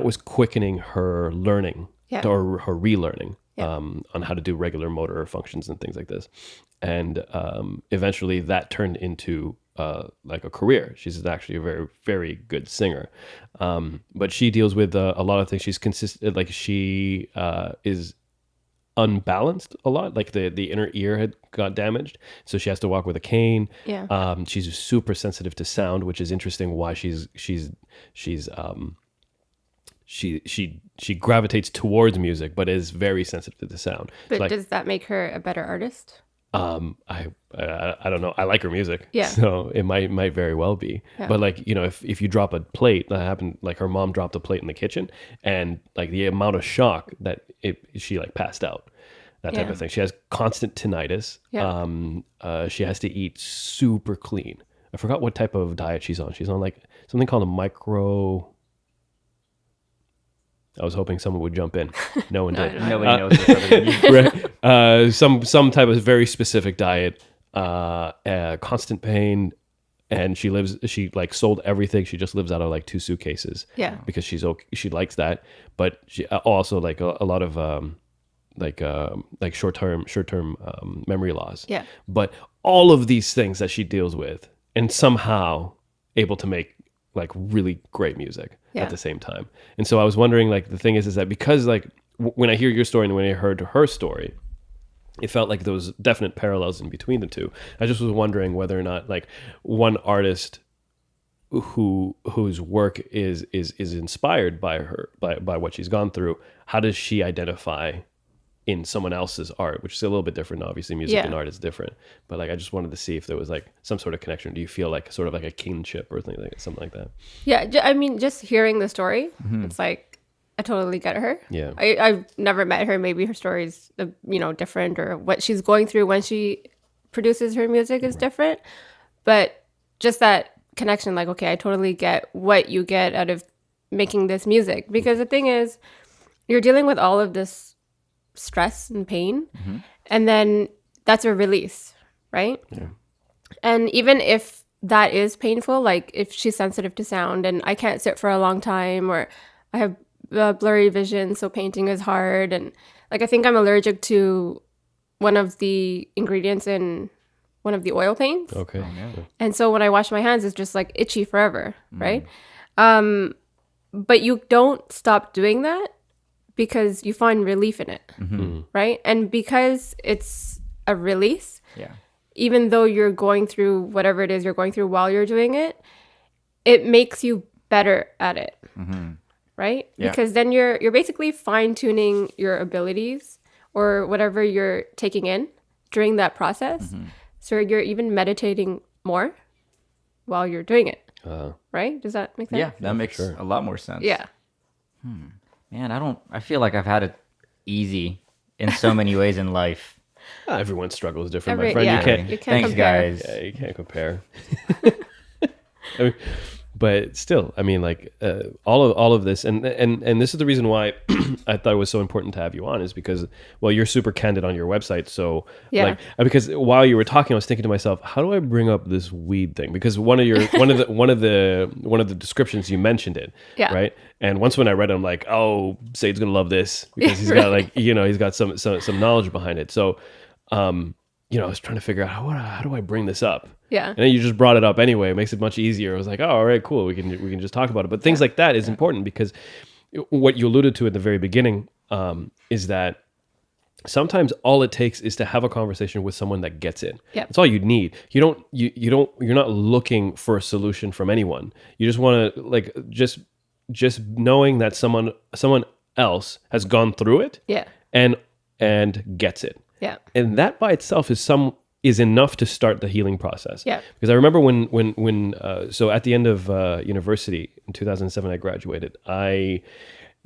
was quickening her learning or her relearning on how to do regular motor functions and things like this. And eventually that turned into like a career. She's actually a very, very good singer. But she deals with a lot of things. She's consistent, like she is unbalanced a lot, like the inner ear had got damaged, so she has to walk with a cane. She's super sensitive to sound, which is interesting why she gravitates towards music but is very sensitive to sound. But does that make her a better artist? I don't know. I like her music, Yeah. So it might very well be. Yeah. But like, if you drop a plate, that happened. Like her mom dropped a plate in the kitchen, and like the amount of shock that she like passed out, that type of thing. She has constant tinnitus. She has to eat super clean. I forgot what type of diet she's on. She's on like something called a micro. I was hoping someone would jump in. No one did. Nobody knows this other than you. Right. Some type of very specific diet, constant pain, and she like sold everything. She just lives out of like 2 suitcases. Yeah. Because she likes that, but she also like a lot of like short-term memory loss. Yeah. But all of these things that she deals with, and somehow able to make like really great music at the same time. And so I was wondering, like, the thing is that because like when I hear your story and when I heard her story, it felt like there was definite parallels in between the two. I just was wondering whether or not like one artist whose work is inspired by her by what she's gone through, how does she identify in someone else's art, which is a little bit different. Obviously music and art is different, but like I just wanted to see if there was like some sort of connection. Do you feel like sort of like a kinship or something like that? Yeah, I mean, just hearing the story, it's like I totally get her. Yeah. I've never met her. Maybe her story's different, or what she's going through when she produces her music is different, but just that connection, like, okay, I totally get what you get out of making this music, because the thing is, you're dealing with all of this stress and pain, and then that's a release, right? Yeah. And even if that is painful, like if she's sensitive to sound and I can't sit for a long time, or I have blurry vision, so painting is hard, and like I think I'm allergic to one of the ingredients in one of the oil paints. Okay. And so when I wash my hands, it's just like itchy forever, right? But you don't stop doing that because you find relief in it, right? And because it's a release, even though you're going through whatever it is you're going through while you're doing it, it makes you better at it, right? Yeah. Because then you're basically fine-tuning your abilities or whatever you're taking in during that process. So you're even meditating more while you're doing it, right? Does that make sense? Yeah, that makes a lot more sense. Yeah. Man, I feel like I've had it easy in so many ways in life. Everyone struggles different, my friend. Yeah, You can't. you can't Thanks, compare. guys. Yeah, you can't compare. I mean, but still, I mean, like all of this, and this is the reason why I thought it was so important to have you on, is because, well, you're super candid on your website. So Yeah. like, because while you were talking, I was thinking to myself, how do I bring up this weed thing? Because one of the descriptions you mentioned it, Yeah. right? And once when I read it, I'm like, oh, Said's gonna love this because he's got like, he's got some knowledge behind it. So, I was trying to figure out how do I bring this up. Yeah. And then you just brought it up anyway. It makes it much easier. I was like, oh, all right, cool. We can just talk about it. But things like that is important because what you alluded to at the very beginning is that sometimes all it takes is to have a conversation with someone that gets it. Yep. That's all you need. You're not looking for a solution from anyone. You just want to like just knowing that someone else has gone through it. Yeah. And gets it. Yeah. And that by itself is enough to start the healing process. Yeah. Because I remember when so at the end of university in 2007, I graduated. I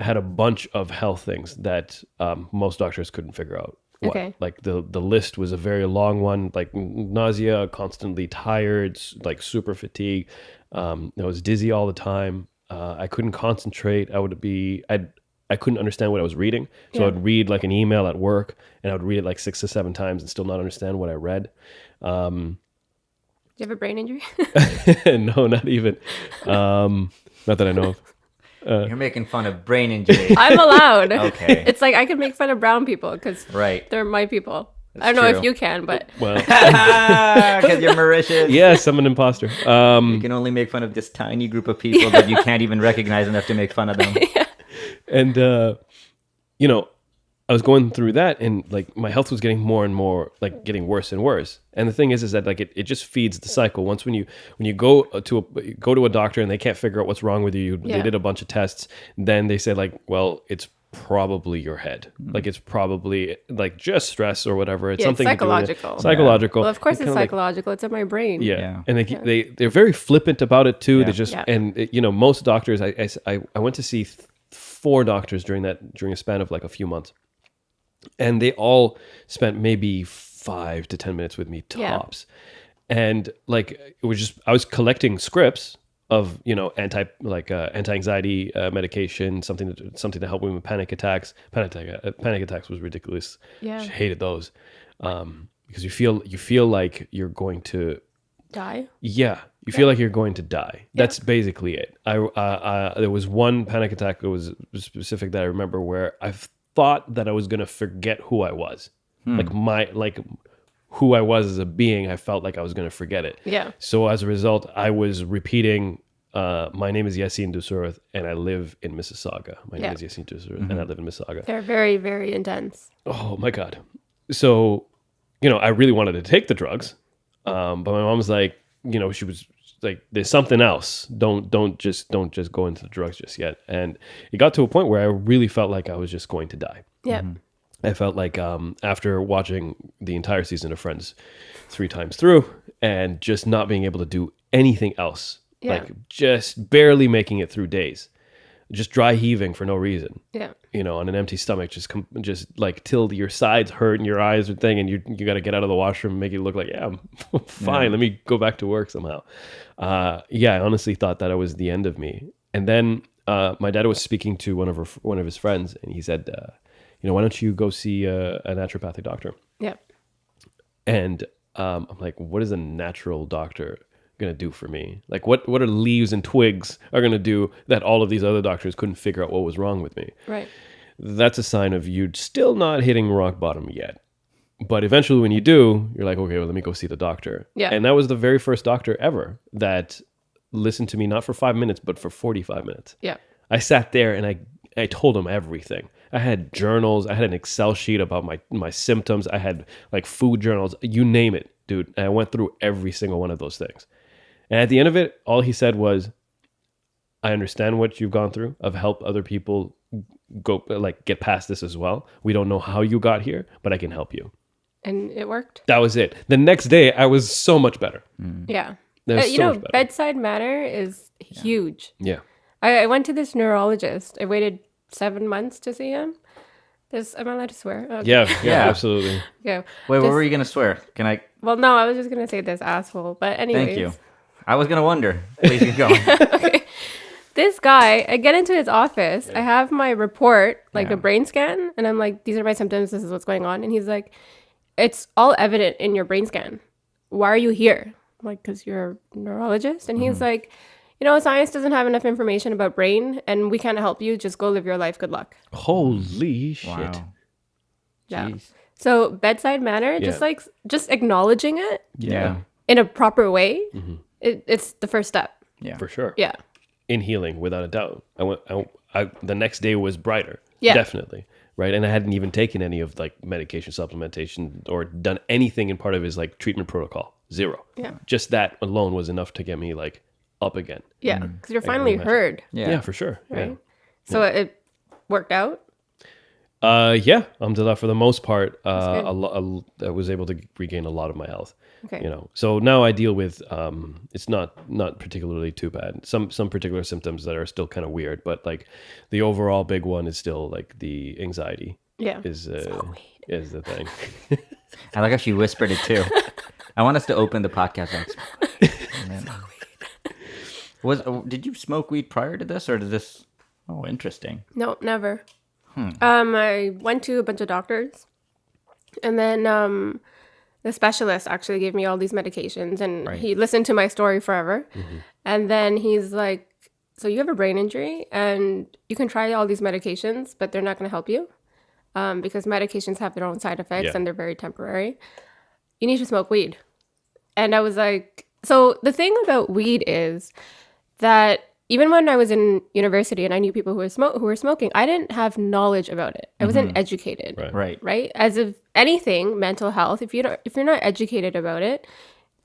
had a bunch of health things that most doctors couldn't figure out. Okay. Like the list was a very long one, like nausea, constantly tired, like super fatigued. I was dizzy all the time. I couldn't concentrate. I couldn't understand what I was reading. So I'd read like an email at work and I would read it like 6 to 7 times and still not understand what I read. Do you have a brain injury? No, not even. Not that I know of. You're making fun of brain injury. I'm allowed. Okay. It's like I can make fun of brown people because Right. they're my people. I don't know true. if you can, but Well, Because you're Mauritius. yes, I'm an imposter. You can only make fun of this tiny group of people that you can't even recognize enough to make fun of them. And, I was going through that and like my health was getting more and more like getting worse and worse. And the thing is that like it just feeds the cycle. Once when you go to a doctor and they can't figure out what's wrong with you, they did a bunch of tests. Then they say like, well, it's probably your head. Like it's probably like just stress or whatever. It's something psychological. Psychological. Well, of course And it's kinda like, psychological. It's in my brain. yeah. And they're very flippant about it too. Yeah. They just Yeah. and most doctors. I went to see 4 doctors during a span of like a few months, and they all spent maybe 5 to 10 minutes with me tops. And like it was just I was collecting scripts of anti-anxiety medication, something to help me with panic attacks. Panic attacks was ridiculous. Yeah. Just hated those because you feel like you're going to. Die. Yeah, you feel like you're going to die. That's basically it. There was one panic attack that was specific that I remember where I thought that I was going to forget who I was. Like who I was as a being, I felt like I was going to forget it. Yeah. So as a result, I was repeating, my name is Yasin and Syed and I live in Mississauga. My name is Yasin and Syed and I live in Mississauga. They're very, very intense. Oh my God. So, I really wanted to take the drugs. But my mom was like, she was like, there's something else. Don't just go into the drugs just yet. And it got to a point where I really felt like I was just going to die. Yeah. I felt like after watching the entire season of Friends 3 times through and just not being able to do anything else, like just barely making it through days, just dry heaving for no reason. Yeah. On an empty stomach, just like till your sides hurt and your eyes are thing, and you got to get out of the washroom and make it look like, I'm fine. Let me go back to work somehow. I honestly thought that it was the end of me. And then my dad was speaking to one of his friends, and he said, why don't you go see a naturopathic doctor? Yeah. And I'm like, what is a natural doctor going to do for me? Like what are leaves and twigs are going to do that all of these other doctors couldn't figure out what was wrong with me? Right. That's a sign of you still not hitting rock bottom yet. But eventually when you do, you're like, okay, well, let me go see the doctor. Yeah. And that was the very first doctor ever that listened to me, not for 5 minutes, but for 45 minutes. Yeah. I sat there and I told him everything. I had journals. I had an Excel sheet about my symptoms. I had like food journals, you name it, dude. And I went through every single one of those things. And at the end of it, all he said was, I understand what you've gone through. I've helped other people get past this as well. We don't know how you got here, but I can help you. And it worked. That was it. The next day, I was so much better. Yeah. That was so much better. Bedside manner is huge. Yeah. I went to this neurologist. I waited 7 months to see him. Am I allowed to swear? Okay. Yeah, absolutely. Yeah. Wait, what were you gonna swear? Can I? Well, no, I was just gonna say this asshole. But anyways. Thank you. I was gonna wonder. Please keep going. Okay. This guy, I get into his office. I have my report, like a brain scan, and I'm like, these are my symptoms. This is what's going on. And he's like, it's all evident in your brain scan. Why are you here? I'm like, because you're a neurologist. And he's like, science doesn't have enough information about brain, and we can't help you. Just go live your life. Good luck. Holy shit. Wow. Yeah. Jeez. So bedside manner, just acknowledging it Yeah. in a proper way, it's the first step. Yeah. For sure. Yeah. In healing, without a doubt. The next day was brighter. Yeah. Definitely. Right. And I hadn't even taken any of like medication supplementation or done anything in part of his like treatment protocol. Zero. Yeah. Just that alone was enough to get me like up again. Yeah. Because you're finally heard. Yeah, for sure. Right. Yeah. So it worked out. Yeah, alhamdulillah, for the most part, good. I was able to regain a lot of my health. Okay. So now I deal with it's not particularly too bad. Some particular symptoms that are still kind of weird, but like the overall big one is still like the anxiety. Yeah. Is the thing. I like how she whispered it too. I want us to open the podcast like, did you smoke weed prior to this, or did this? Oh, interesting. No, never. I went to a bunch of doctors, and then the specialist actually gave me all these medications, and he listened to my story forever. And then he's like, so you have a brain injury, and you can try all these medications, but they're not going to help you because medications have their own side effects and they're very temporary. You need to smoke weed. And I was like, so the thing about weed is that even when I was in university and I knew people who were smoking, I didn't have knowledge about it. I wasn't educated. Right. As of anything, mental health, if you're not educated about it,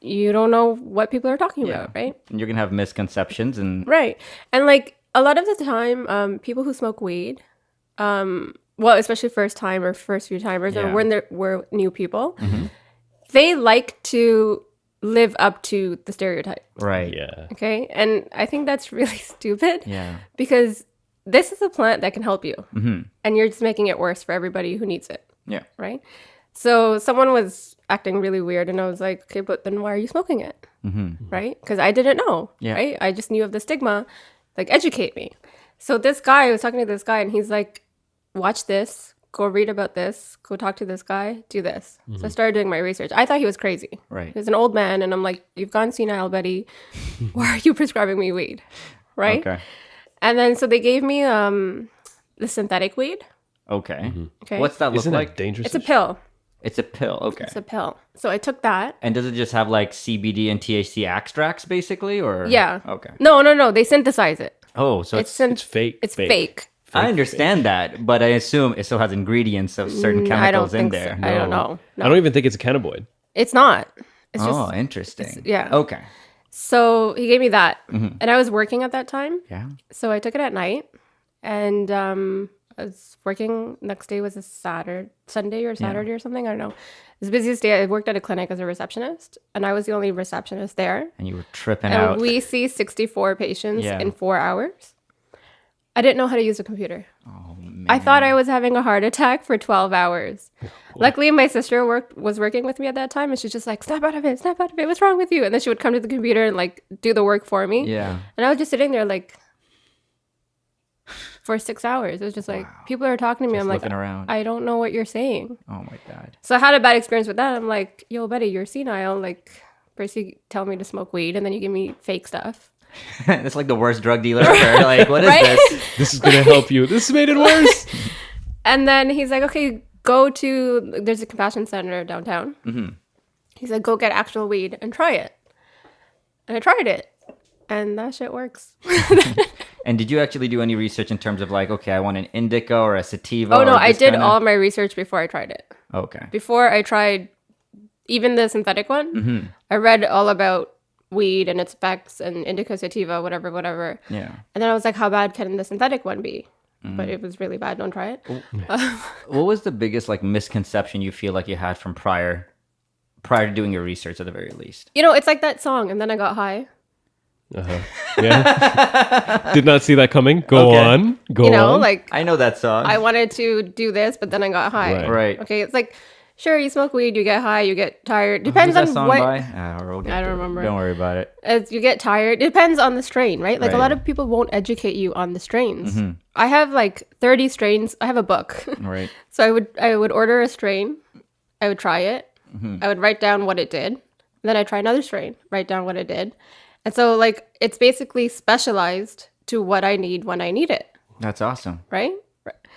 you don't know what people are talking about, right? And you're gonna have misconceptions and right. And like a lot of the time, people who smoke weed, well, especially first few timers, or when there were new people, they like to live up to the stereotype. Right. Yeah. Okay. And I think that's really stupid. Yeah. Because this is a plant that can help you. And you're just making it worse for everybody who needs it. Yeah. Right. So someone was acting really weird, and I was like, okay, but then why are you smoking it? Right. Because I didn't know. Yeah. Right. I just knew of the stigma. Like, educate me. So I was talking to this guy, and he's like, watch this. Go read about this, go talk to this guy, do this. So I started doing my research. I thought he was crazy. Right. He was an old man, and I'm like, you've gone senile, buddy. Why are you prescribing me weed? Right? Okay. And then so they gave me the synthetic weed. Okay. Okay. What's that look Isn't like? that dangerous? It's a pill. It's a pill. Okay. It's a pill. So I took that. And does it just have like CBD and THC extracts basically, or? Yeah. Okay. No. They synthesize it. Oh, so It's fake. It's fake. I understand that, but I assume it still has ingredients of certain chemicals in there. So. I don't know. No. I don't even think it's a cannabinoid. It's not. It's just interesting. yeah. Okay. So he gave me that, and I was working at that time. Yeah. So I took it at night, and I was working. Next day was a Sunday or Saturday or something. I don't know. It was the busiest day. I worked at a clinic as a receptionist, and I was the only receptionist there. And you were tripping And out. we see 64 patients in 4 hours. I didn't know how to use a computer. Oh, man. I thought I was having a heart attack for 12 hours. Luckily, my sister was working with me at that time, and she's just like, snap out of it. What's wrong with you? And then she would come to the computer and like do the work for me. Yeah. And I was just sitting there like for 6 hours. It was just like, people are talking to me. Just I'm like, looking around. I don't know what you're saying. Oh my God. So I had a bad experience with that. I'm like, yo, buddy, you're senile. Like, first you tell me to smoke weed, and then you give me fake stuff. It's like the worst drug dealer ever. Like, what is Right? this? This is gonna help you. This made it worse. And then he's like, okay, there's a compassion center downtown. He's like, go get actual weed and try it. And I tried it, and that shit works. And did you actually do any research in terms of like, okay, I want an indica or a sativa? Oh, no, or I this did kinda- all my research before I tried it. Okay. Before I tried even the synthetic one, I read all about weed and its effects and indica sativa, whatever. Yeah. And then I was like, how bad can the synthetic one be? But it was really bad. Don't try it. What was the biggest like misconception you feel like you had from prior to doing your research at the very least? It's like that song, and then I got high. Yeah. Did not see that coming. Go Okay. on. Go on. Like I know that song. I wanted to do this, but then I got high. Right. Okay, it's like, sure, you smoke weed, you get high, you get tired. Who's Depends that on song what. by? We'll get I to don't it. remember. Don't worry about it. As you get tired, depends on the strain, right? Like a Right. lot of people won't educate you on the strains. I have like 30 strains. I have a book. Right. So I would order a strain. I would try it. I would write down what it did. Then I try another strain, write down what it did. And so like it's basically specialized to what I need when I need it, That's awesome. right?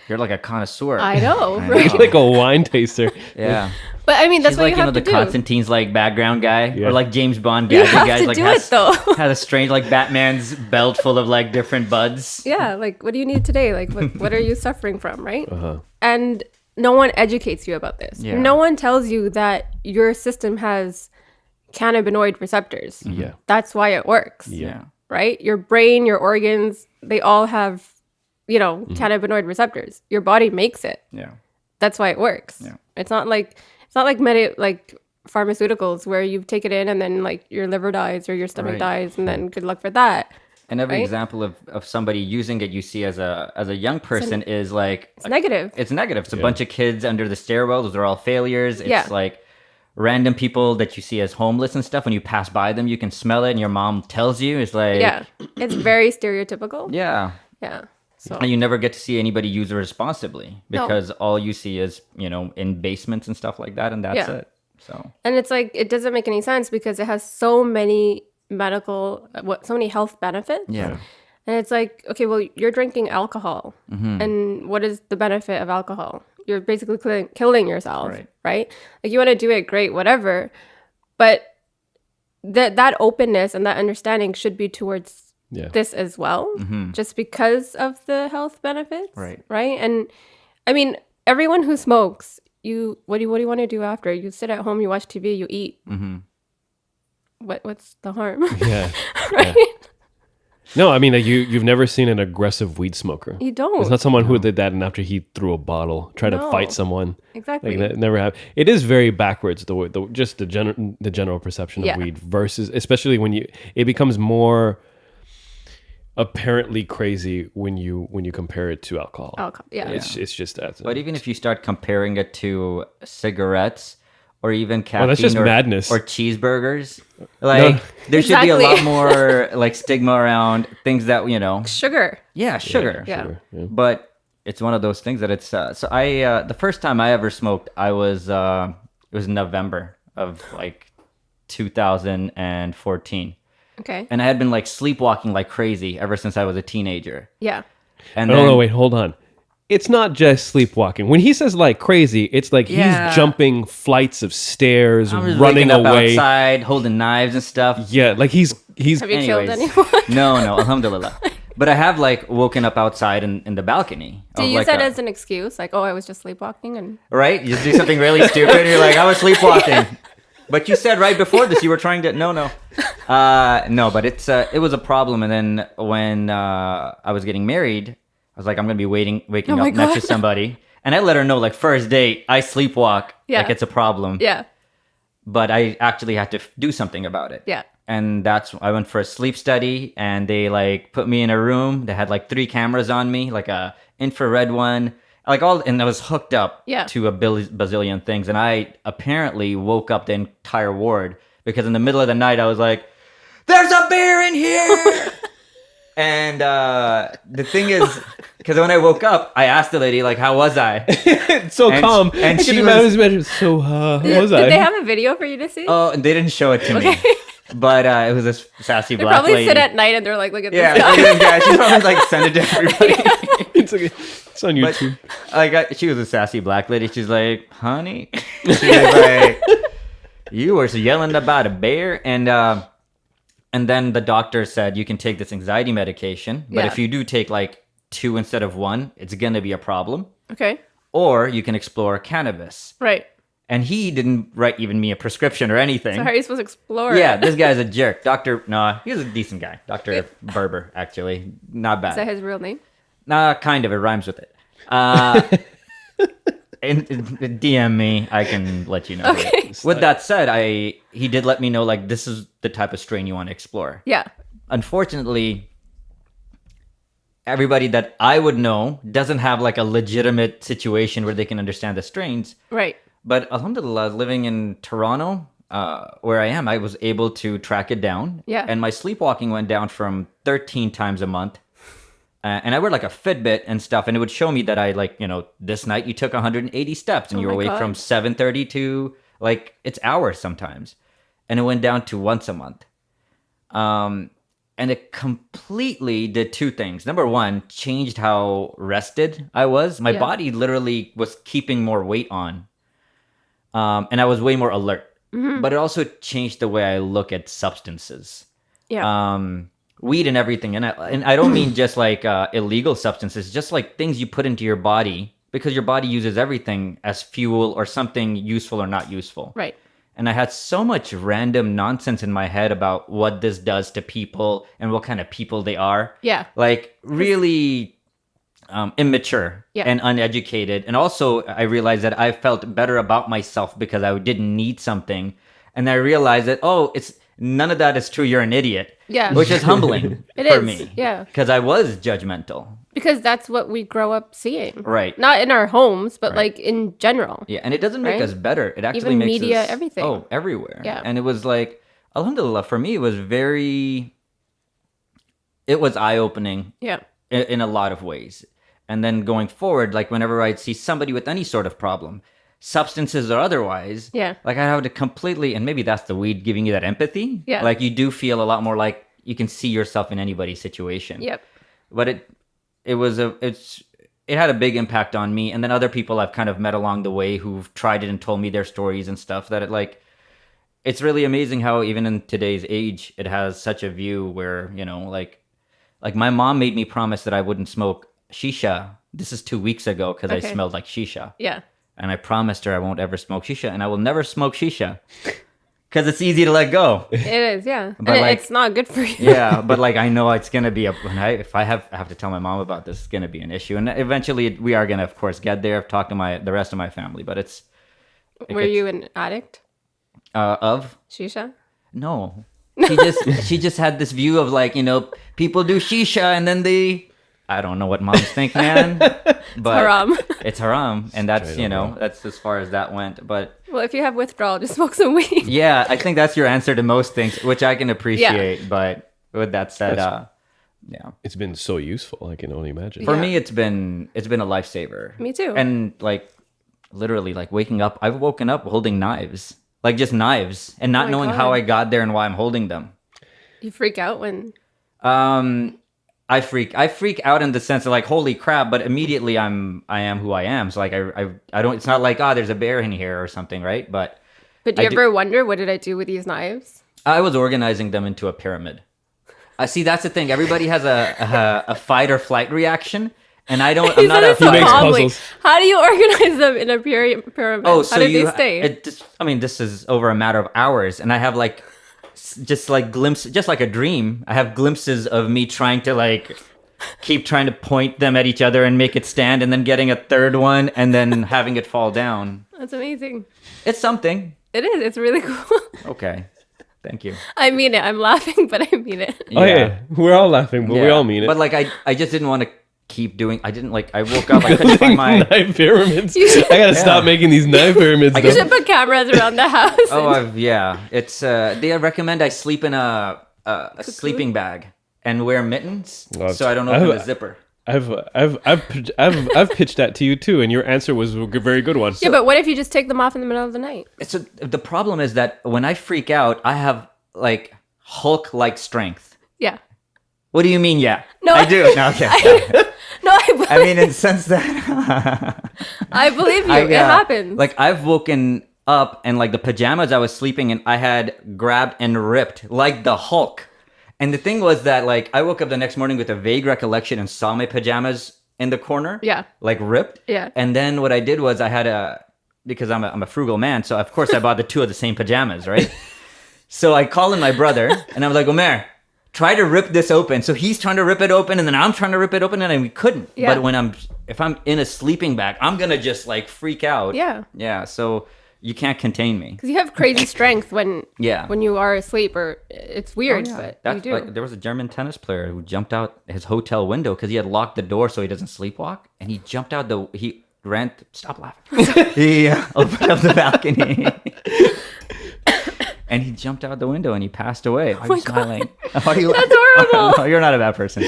You're like a connoisseur. I know, I right? know. Like a wine taster. Yeah. But I mean, that's She's what like, you have the to do. Constantine's like background guy, Yeah. or like James Bond You gadget have guys to like do has, it though. has a strange like Batman's belt full of like different buds. Yeah, like what do you need today? Like what are you suffering from, right? Uh-huh. And no one educates you about this. Yeah. No one tells you that your system has cannabinoid receptors. Yeah. That's why it works. Yeah. Right? Your brain, your organs, they all have, cannabinoid receptors. Your body makes it. Yeah. That's why it works. Yeah. It's not like like pharmaceuticals where you take it in and then like your liver dies or your stomach Right. dies and then good luck for that. And every Right? example of somebody using it you see as a young person is like It's negative. it's negative. It's a bunch of kids under the stairwell. Those are all failures. It's Yeah. like random people that you see as homeless and stuff. When you pass by them, you can smell it, and your mom tells you. It's like Yeah. It's very stereotypical. yeah. Yeah. So And you never get to see anybody use it responsibly No. because all you see is in basements and stuff like that, and that's Yeah. it. So And it's like it doesn't make any sense because it has so many so many health benefits. yeah, And it's like, okay, well, you're drinking alcohol. And what is the benefit of alcohol? You're basically killing yourself, Right. right? Like you want to do it, great, whatever. But that openness and that understanding should be towards Yeah. this as well, just because of the health benefits, Right. Right? And I mean, everyone who smokes, what do you want to do after? You sit at home, you watch TV, you eat. What's the harm? Yeah. Right? No, I mean, like you've never seen an aggressive weed smoker. You don't. It's not someone who did that and after he threw a bottle, tried to No. fight someone. Exactly. Like that never happened. It is very backwards just the general perception Yeah. of weed versus, especially when it becomes more apparently crazy when you compare it to alcohol. Alcohol, yeah. It's just that. but even if you start comparing it to cigarettes or even caffeine that's just or, madness. or cheeseburgers, like there should be a Exactly. lot more like stigma around things that Sugar. yeah, sugar. Yeah. Sure, yeah. But it's one of those things that it's so I the first time I ever smoked I was it was November of like 2014, Okay. and I had been like sleepwalking like crazy ever since I was a teenager. Yeah. And No, then, no, wait, hold on. It's not just sleepwalking. When he says like crazy, it's like Yeah. he's jumping flights of stairs, I was running waking up away. outside, holding knives and stuff. Yeah, like he's Have you killed Anyways. anyone? No, alhamdulillah. But I have like woken up outside in the balcony. Do of, you use like, that a- as an excuse? Like, oh, I was just sleepwalking and right? You just do something really stupid. And you're like, I was sleepwalking. But you said right before this you were trying to. No. No, but it was a problem. And then when I was getting married, I was like, I'm gonna be waking Oh my up next to God. somebody, and I let her know like first date I sleepwalk. Yeah. Like it's a problem. yeah. But I actually had to do something about it. Yeah. And I went for a sleep study, and they like put me in a room. They had like 3 cameras on me, like a infrared one, and I was hooked up Yeah. to a bazillion things. And I apparently woke up the entire ward because in the middle of the night I was like, "There's a bear in here!" And the thing is, because when I woke up, I asked the lady like, "How was I?" it's so And- calm. and I she can was- imagine. So, what was Did I? they have a video for you to see? Oh, and they didn't show it to me, but it was this sassy they black probably lady. sit at night and they're like, look at Yeah, this guy. look at this guy. She's probably like send it to everybody. It's on But YouTube. she was a sassy black lady. She's like, "Honey," she was like, "You were yelling about a bear," and then the doctor said you can take this anxiety medication, but Yeah. if you do take like 2 instead of 1, it's gonna be a problem. Okay. Or you can explore cannabis. Right. And he didn't write even me a prescription or anything. So how are you supposed to explore Yeah, it? this guy's a jerk. He was a decent guy. Dr. Berber, actually. Not Is that bad. his real name? Kind of. It rhymes with it. And DM me. I can let you know. Okay. With that said, he did let me know, like, this is the type of strain you want to explore. Yeah. Unfortunately, everybody that I would know doesn't have, like, a legitimate situation where they can understand the strains. Right. But alhamdulillah, living in Toronto, where I am, I was able to track it down. Yeah. And my sleepwalking went down from 13 times a month. And I wear like a Fitbit and stuff, and it would show me that I, like, this night you took 180 steps and you were my awake God. from 7:30 to, like, it's hours sometimes. And it went down to once a month. And it completely did two things. Number one, changed how rested I was. My body literally was keeping more weight on. And I was way more alert. But it also changed the way I look at substances. Yeah. Weed and everything. And I don't mean just like illegal substances, just like things you put into your body, because your body uses everything as fuel or something useful or not useful. Right. And I had so much random nonsense in my head about what this does to people and what kind of people they are. Yeah. Like, really immature Yeah. and uneducated. And also, I realized that I felt better about myself because I didn't need something. And I realized that, none of that is true. You're an idiot. Yeah. Which is humbling It for is, me. yeah. Because I was judgmental. Because that's what we grow up seeing. Right. Not in our homes, but Right. like in general. Yeah. And it doesn't make Right? us better. It actually Even makes media, us... everything. Oh, everywhere. Yeah. And it was like, alhamdulillah, for me, it was eye-opening Yeah. in a lot of ways. And then going forward, like, whenever I'd see somebody with any sort of problem, substances or otherwise, Yeah. like, I have to completely, and maybe that's the weed giving you that empathy. Yeah. Like, you do feel a lot more like you can see yourself in anybody's situation. Yep. But it had a big impact on me. And then other people I've kind of met along the way who've tried it and told me their stories and stuff, that it's really amazing how even in today's age, it has such a view where, like my mom made me promise that I wouldn't smoke shisha. This is 2 weeks ago because I Okay. smelled like shisha. Yeah. And I promised her I won't ever smoke shisha, and I will never smoke shisha because it's easy to let go. It is, yeah. But, And like- it's not good for you. Yeah, but like, I know it's gonna be if I have to tell my mom about this, it's gonna be an issue, and eventually we are gonna, of course, get there. I've talked to the rest of my family, but it Were gets- you an addict? of Shisha? no. She just had this view of, like, people do shisha and then I don't know what moms think, man. But Haram. it's haram, and that's Straight up, that's as far as that went. But Well, if you have withdrawal, just smoke some weed. yeah, I think that's your answer to most things, which I can appreciate. But with that said, yeah, It's been so useful. I can only imagine. for Yeah. me, it's been a lifesaver. Me too. And like, literally, like, waking up, I've woken up holding knives, like just knives, and not my knowing God. how I got there and why I'm holding them. You freak out when... I freak out in the sense of, like, holy crap, but immediately I am who I am. So, like, I don't, it's not like, there's a bear in here or something, right? But But do you I do- ever wonder, what did I do with these knives? I was organizing them into a pyramid. See, that's the thing. Everybody has a fight or flight reaction, and I don't. I'm You not said a it so He makes calmly. puzzles. How do you organize them in a pyramid? Oh, How did they stay? This is over a matter of hours, and I have, like, just like just like a dream. I have glimpses of me trying to, like, keep trying to point them at each other and make it stand, and then getting a third one, and then having it fall down. That's amazing. It's something. It is. It's really cool. Okay, thank you. I mean it. I'm laughing, but I mean it. Oh yeah, we're all laughing, but we Yeah. all mean it. But, like, I just didn't want to keep doing. I didn't, like, I woke up. I couldn't find my. knife pyramids. You should- I gotta stop making these knife pyramids. You though. should put cameras around the house. Yeah. It's they recommend I sleep in a sleeping bag and wear mittens, Well, so I don't open the zipper. I've pitched that to you too, and your answer was a very good one. Yeah, but what if you just take them off in the middle of the night? So the problem is that when I freak out, I have, like, Hulk-like strength. Yeah. What do you mean? Yeah, No, I do. No, okay. No, I mean, in the sense that I believe you. It happens. Like, I've woken up and, like, the pajamas I was sleeping in, I had grabbed and ripped like the Hulk. And the thing was that, like, I woke up the next morning with a vague recollection and saw my pajamas in the corner. Yeah. Like, ripped. Yeah. And then what I did was I had because I'm a frugal man, so of course I bought the two of the same pajamas, right? So I call in my brother, and I'm like, Omer, try to rip this open. So he's trying to rip it open, and then I'm trying to rip it open, and we couldn't. Yeah. But if I'm in a sleeping bag, I'm gonna just like freak out. Yeah. Yeah. So you can't contain me. Because you have crazy strength when Yeah. when you are asleep, or it's weird, Oh, yeah. but That's you do. like, there was a German tennis player who jumped out his hotel window because he had locked the door so he doesn't sleepwalk, and he jumped out he ran. Stop laughing. He opened up the balcony. And he jumped out the window and he passed away. Why are you smiling? That's horrible. No, you're not a bad person.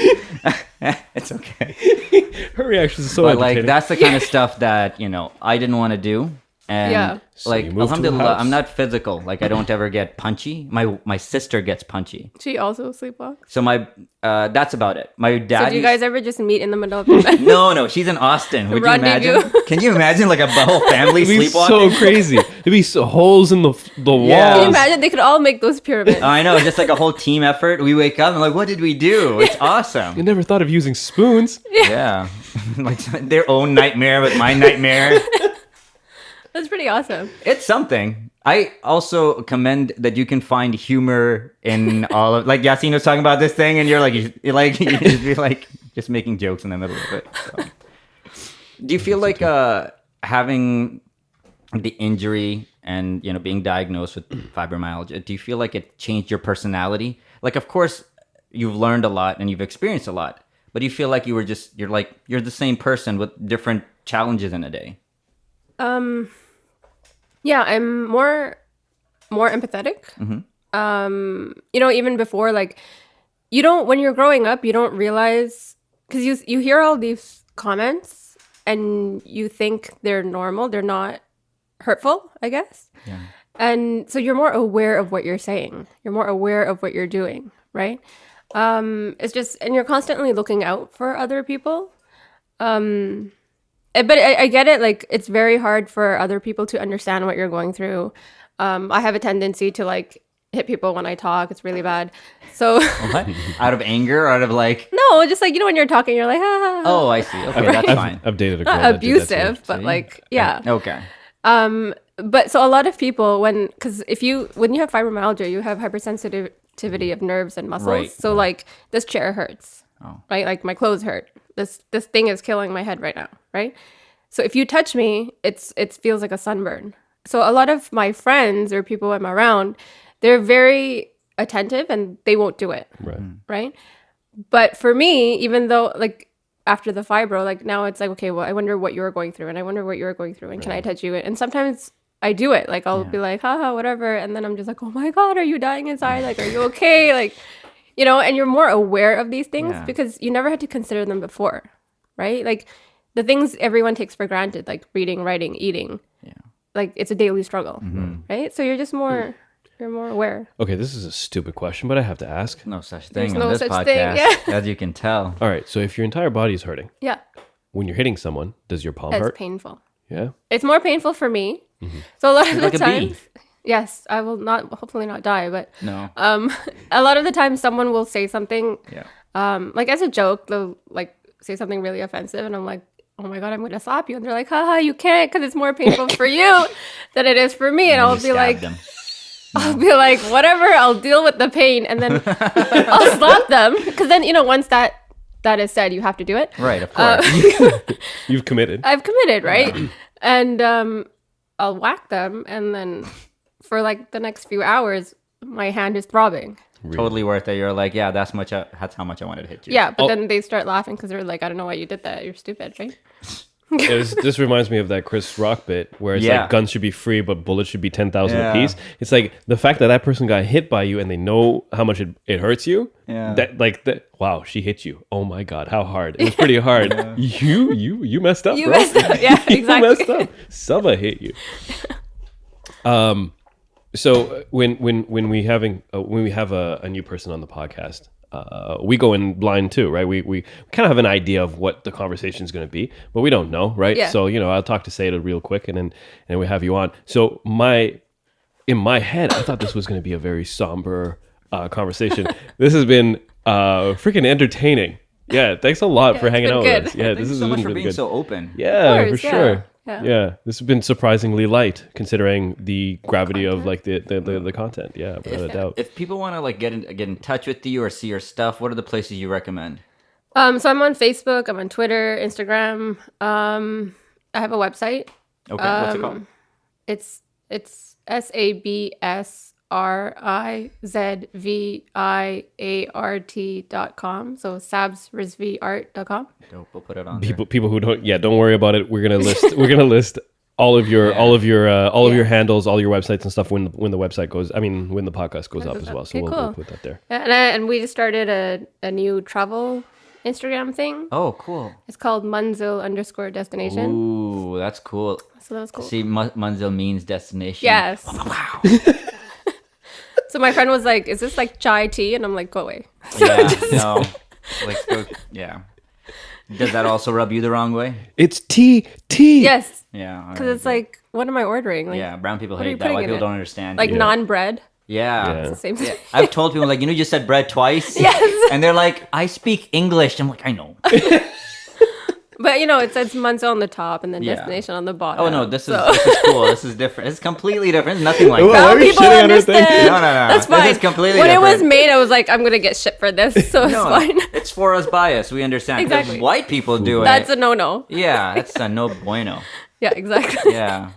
It's okay. Her reaction is so But like entertaining. that's the kind of stuff that I didn't want to do. And Yeah. So like you moved to a alhamdulillah, house. I'm not physical. Like I don't ever get punchy. My sister gets punchy. She also sleepwalks. So that's about it. My dad. So do you guys ever just meet in the middle of the night? No, she's in Austin. Would you Rendezvous. imagine? Can you imagine like a whole family It'd be sleepwalking? so crazy. There'd be holes in the walls. Yeah. Can you imagine? They could all make those pyramids. I know, just like a whole team effort. We wake up and like, what did we do? It's awesome. You never thought of using spoons. Yeah. Like their own nightmare with my nightmare. That's pretty awesome. It's something. I also commend that you can find humor in all of, like Yasin was talking about this thing, and you're just making jokes in the middle of it. So. Do you feel like having the injury and being diagnosed with fibromyalgia? Do you feel like it changed your personality? Like, of course, you've learned a lot and you've experienced a lot, but do you feel like you're the same person with different challenges in a day? Yeah, I'm more empathetic. Even before, like, when you're growing up, you don't realize, because you hear all these comments and you think they're normal, they're not hurtful, I guess. Yeah. And so you're more aware of what you're saying. You're more aware of what you're doing, right? It's just, and you're constantly looking out for other people. But I get it. Like, it's very hard for other people to understand what you're going through. I have a tendency to like hit people when I talk. It's really bad. So What? Out of anger or out of like, no, just like, when you're talking, you're like, ah. oh, I see. Okay, that's fine. I've dated a girl Not that did that to me. abusive, but See? like, yeah. Okay. But so a lot of people, when you have fibromyalgia, you have hypersensitivity of nerves and muscles. Right. So like, this chair hurts, Oh. right? Like my clothes hurt. This thing is killing my head right now, right? So if you touch me, it feels like a sunburn. So a lot of my friends or people I'm around, they're very attentive and they won't do it, Right. right? But for me, even though like after the fibro, like now it's like, okay, well, I wonder what you're going through, and I wonder what you're going through, and can I touch you? And sometimes I do it. Like I'll be like, haha, whatever, and then I'm just like, oh my god, are you dying inside? Like, are you okay? Like, and you're more aware of these things because you never had to consider them before, right? Like the things everyone takes for granted, like reading, writing, eating. Yeah. Like it's a daily struggle, right? So you're just you're more aware. Okay, this is a stupid question, but I have to ask. No such There's thing no on this such podcast, thing, yeah. as you can tell. All right, so if your entire body is hurting, Yeah, when you're hitting someone, does your palm it's hurt? painful. Yeah. It's more painful for me. So a lot of Like the a bee. times, yes, I will hopefully not die, but No. a lot of the time someone will say something, Yeah. like as a joke, they'll like say something really offensive, and I'm like, oh my god, I'm gonna slap you, and they're like, haha, you can't, because it's more painful for you than it is for me, and I'll be like, whatever, I'll deal with the pain, and then I'll slap them, because then once that is said, you have to do it. Right, of course. You've committed. I've committed, right? And I'll whack them, and then for like the next few hours, my hand is throbbing. Totally worth it. You're like, yeah, that's how much I wanted to hit you. Yeah, but then they start laughing because they're like, I don't know why you did that. You're stupid, right? This reminds me of that Chris Rock bit where it's like guns should be free, but bullets should be 10,000 Yeah. apiece. It's like the fact that person got hit by you and they know how much it hurts you. Yeah. Wow, she hit you. Oh my god, how hard! It was pretty hard. You messed up, You bro. messed up. Yeah, You exactly. messed up. Saba hit you. So when we have a new person on the podcast, we go in blind too, right? We kind of have an idea of what the conversation is going to be, but we don't know, right? Yeah. So I'll talk to Sayeda real quick, and then we have you on. So in my head, I thought this was going to be a very somber conversation. This has been freaking entertaining. Yeah, thanks a lot for hanging been out good. with us. Yeah, Thank this you has so been much for really being good. so open. Yeah, Of for course, sure. Yeah, this has been surprisingly light considering the gravity of like the content. Yeah, without a doubt. If people want to like get in touch with you or see your stuff, what are the places you recommend? So I'm on Facebook, I'm on Twitter, Instagram. I have a website. Okay, what's it called? It's SabsRizviArt.com. So sabsrizviart.com. Dope. We'll put it on there. People who don't worry about it. We're gonna list all of your handles, all your websites and stuff when the website goes. I mean, when the podcast goes up as well. So Okay, we'll cool. put that there. And we just started a new travel Instagram thing. Oh, cool. It's called Munzil_destination. Ooh, that's cool. So that was cool. See, Munzil means destination. Yes. Wow. So my friend was like, "Is this like chai tea?" And I'm like, "Go away." Yeah, no. Let's go. Yeah. Does that also rub you the wrong way? It's tea. Yes, Yeah. because it's like, what am I ordering? Like, Yeah, brown people what are you hate that. White putting in people it? don't understand. like non-bread. Yeah. Yeah. It's the same thing. I've told people, like, you just said bread twice. Yes. And they're like, I speak English. I'm like, I know. But it says Munzil on the top and then Yeah. destination on the bottom. Oh, no, this is cool. This is different. It's completely different. It's nothing like Well, that. why are you People shitting on this thing? understand. No. That's This fine. is completely when different. it was made, I was like, I'm gonna get shit for this, so it's No, fine. it's for us bias. We understand. 'Cause Exactly. white people do it. That's a no-no. Yeah, that's a no bueno. Yeah, exactly. Yeah.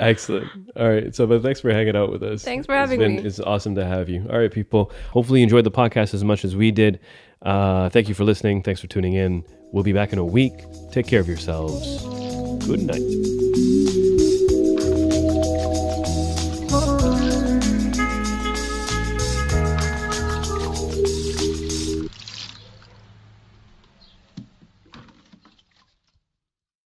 Excellent. All right. So, but thanks for hanging out with us. Thanks for having me. It's awesome to have you. All right, people. Hopefully you enjoyed the podcast as much as we did. Thank you for listening. Thanks for tuning in. We'll be back in a week. Take care of yourselves. Good night.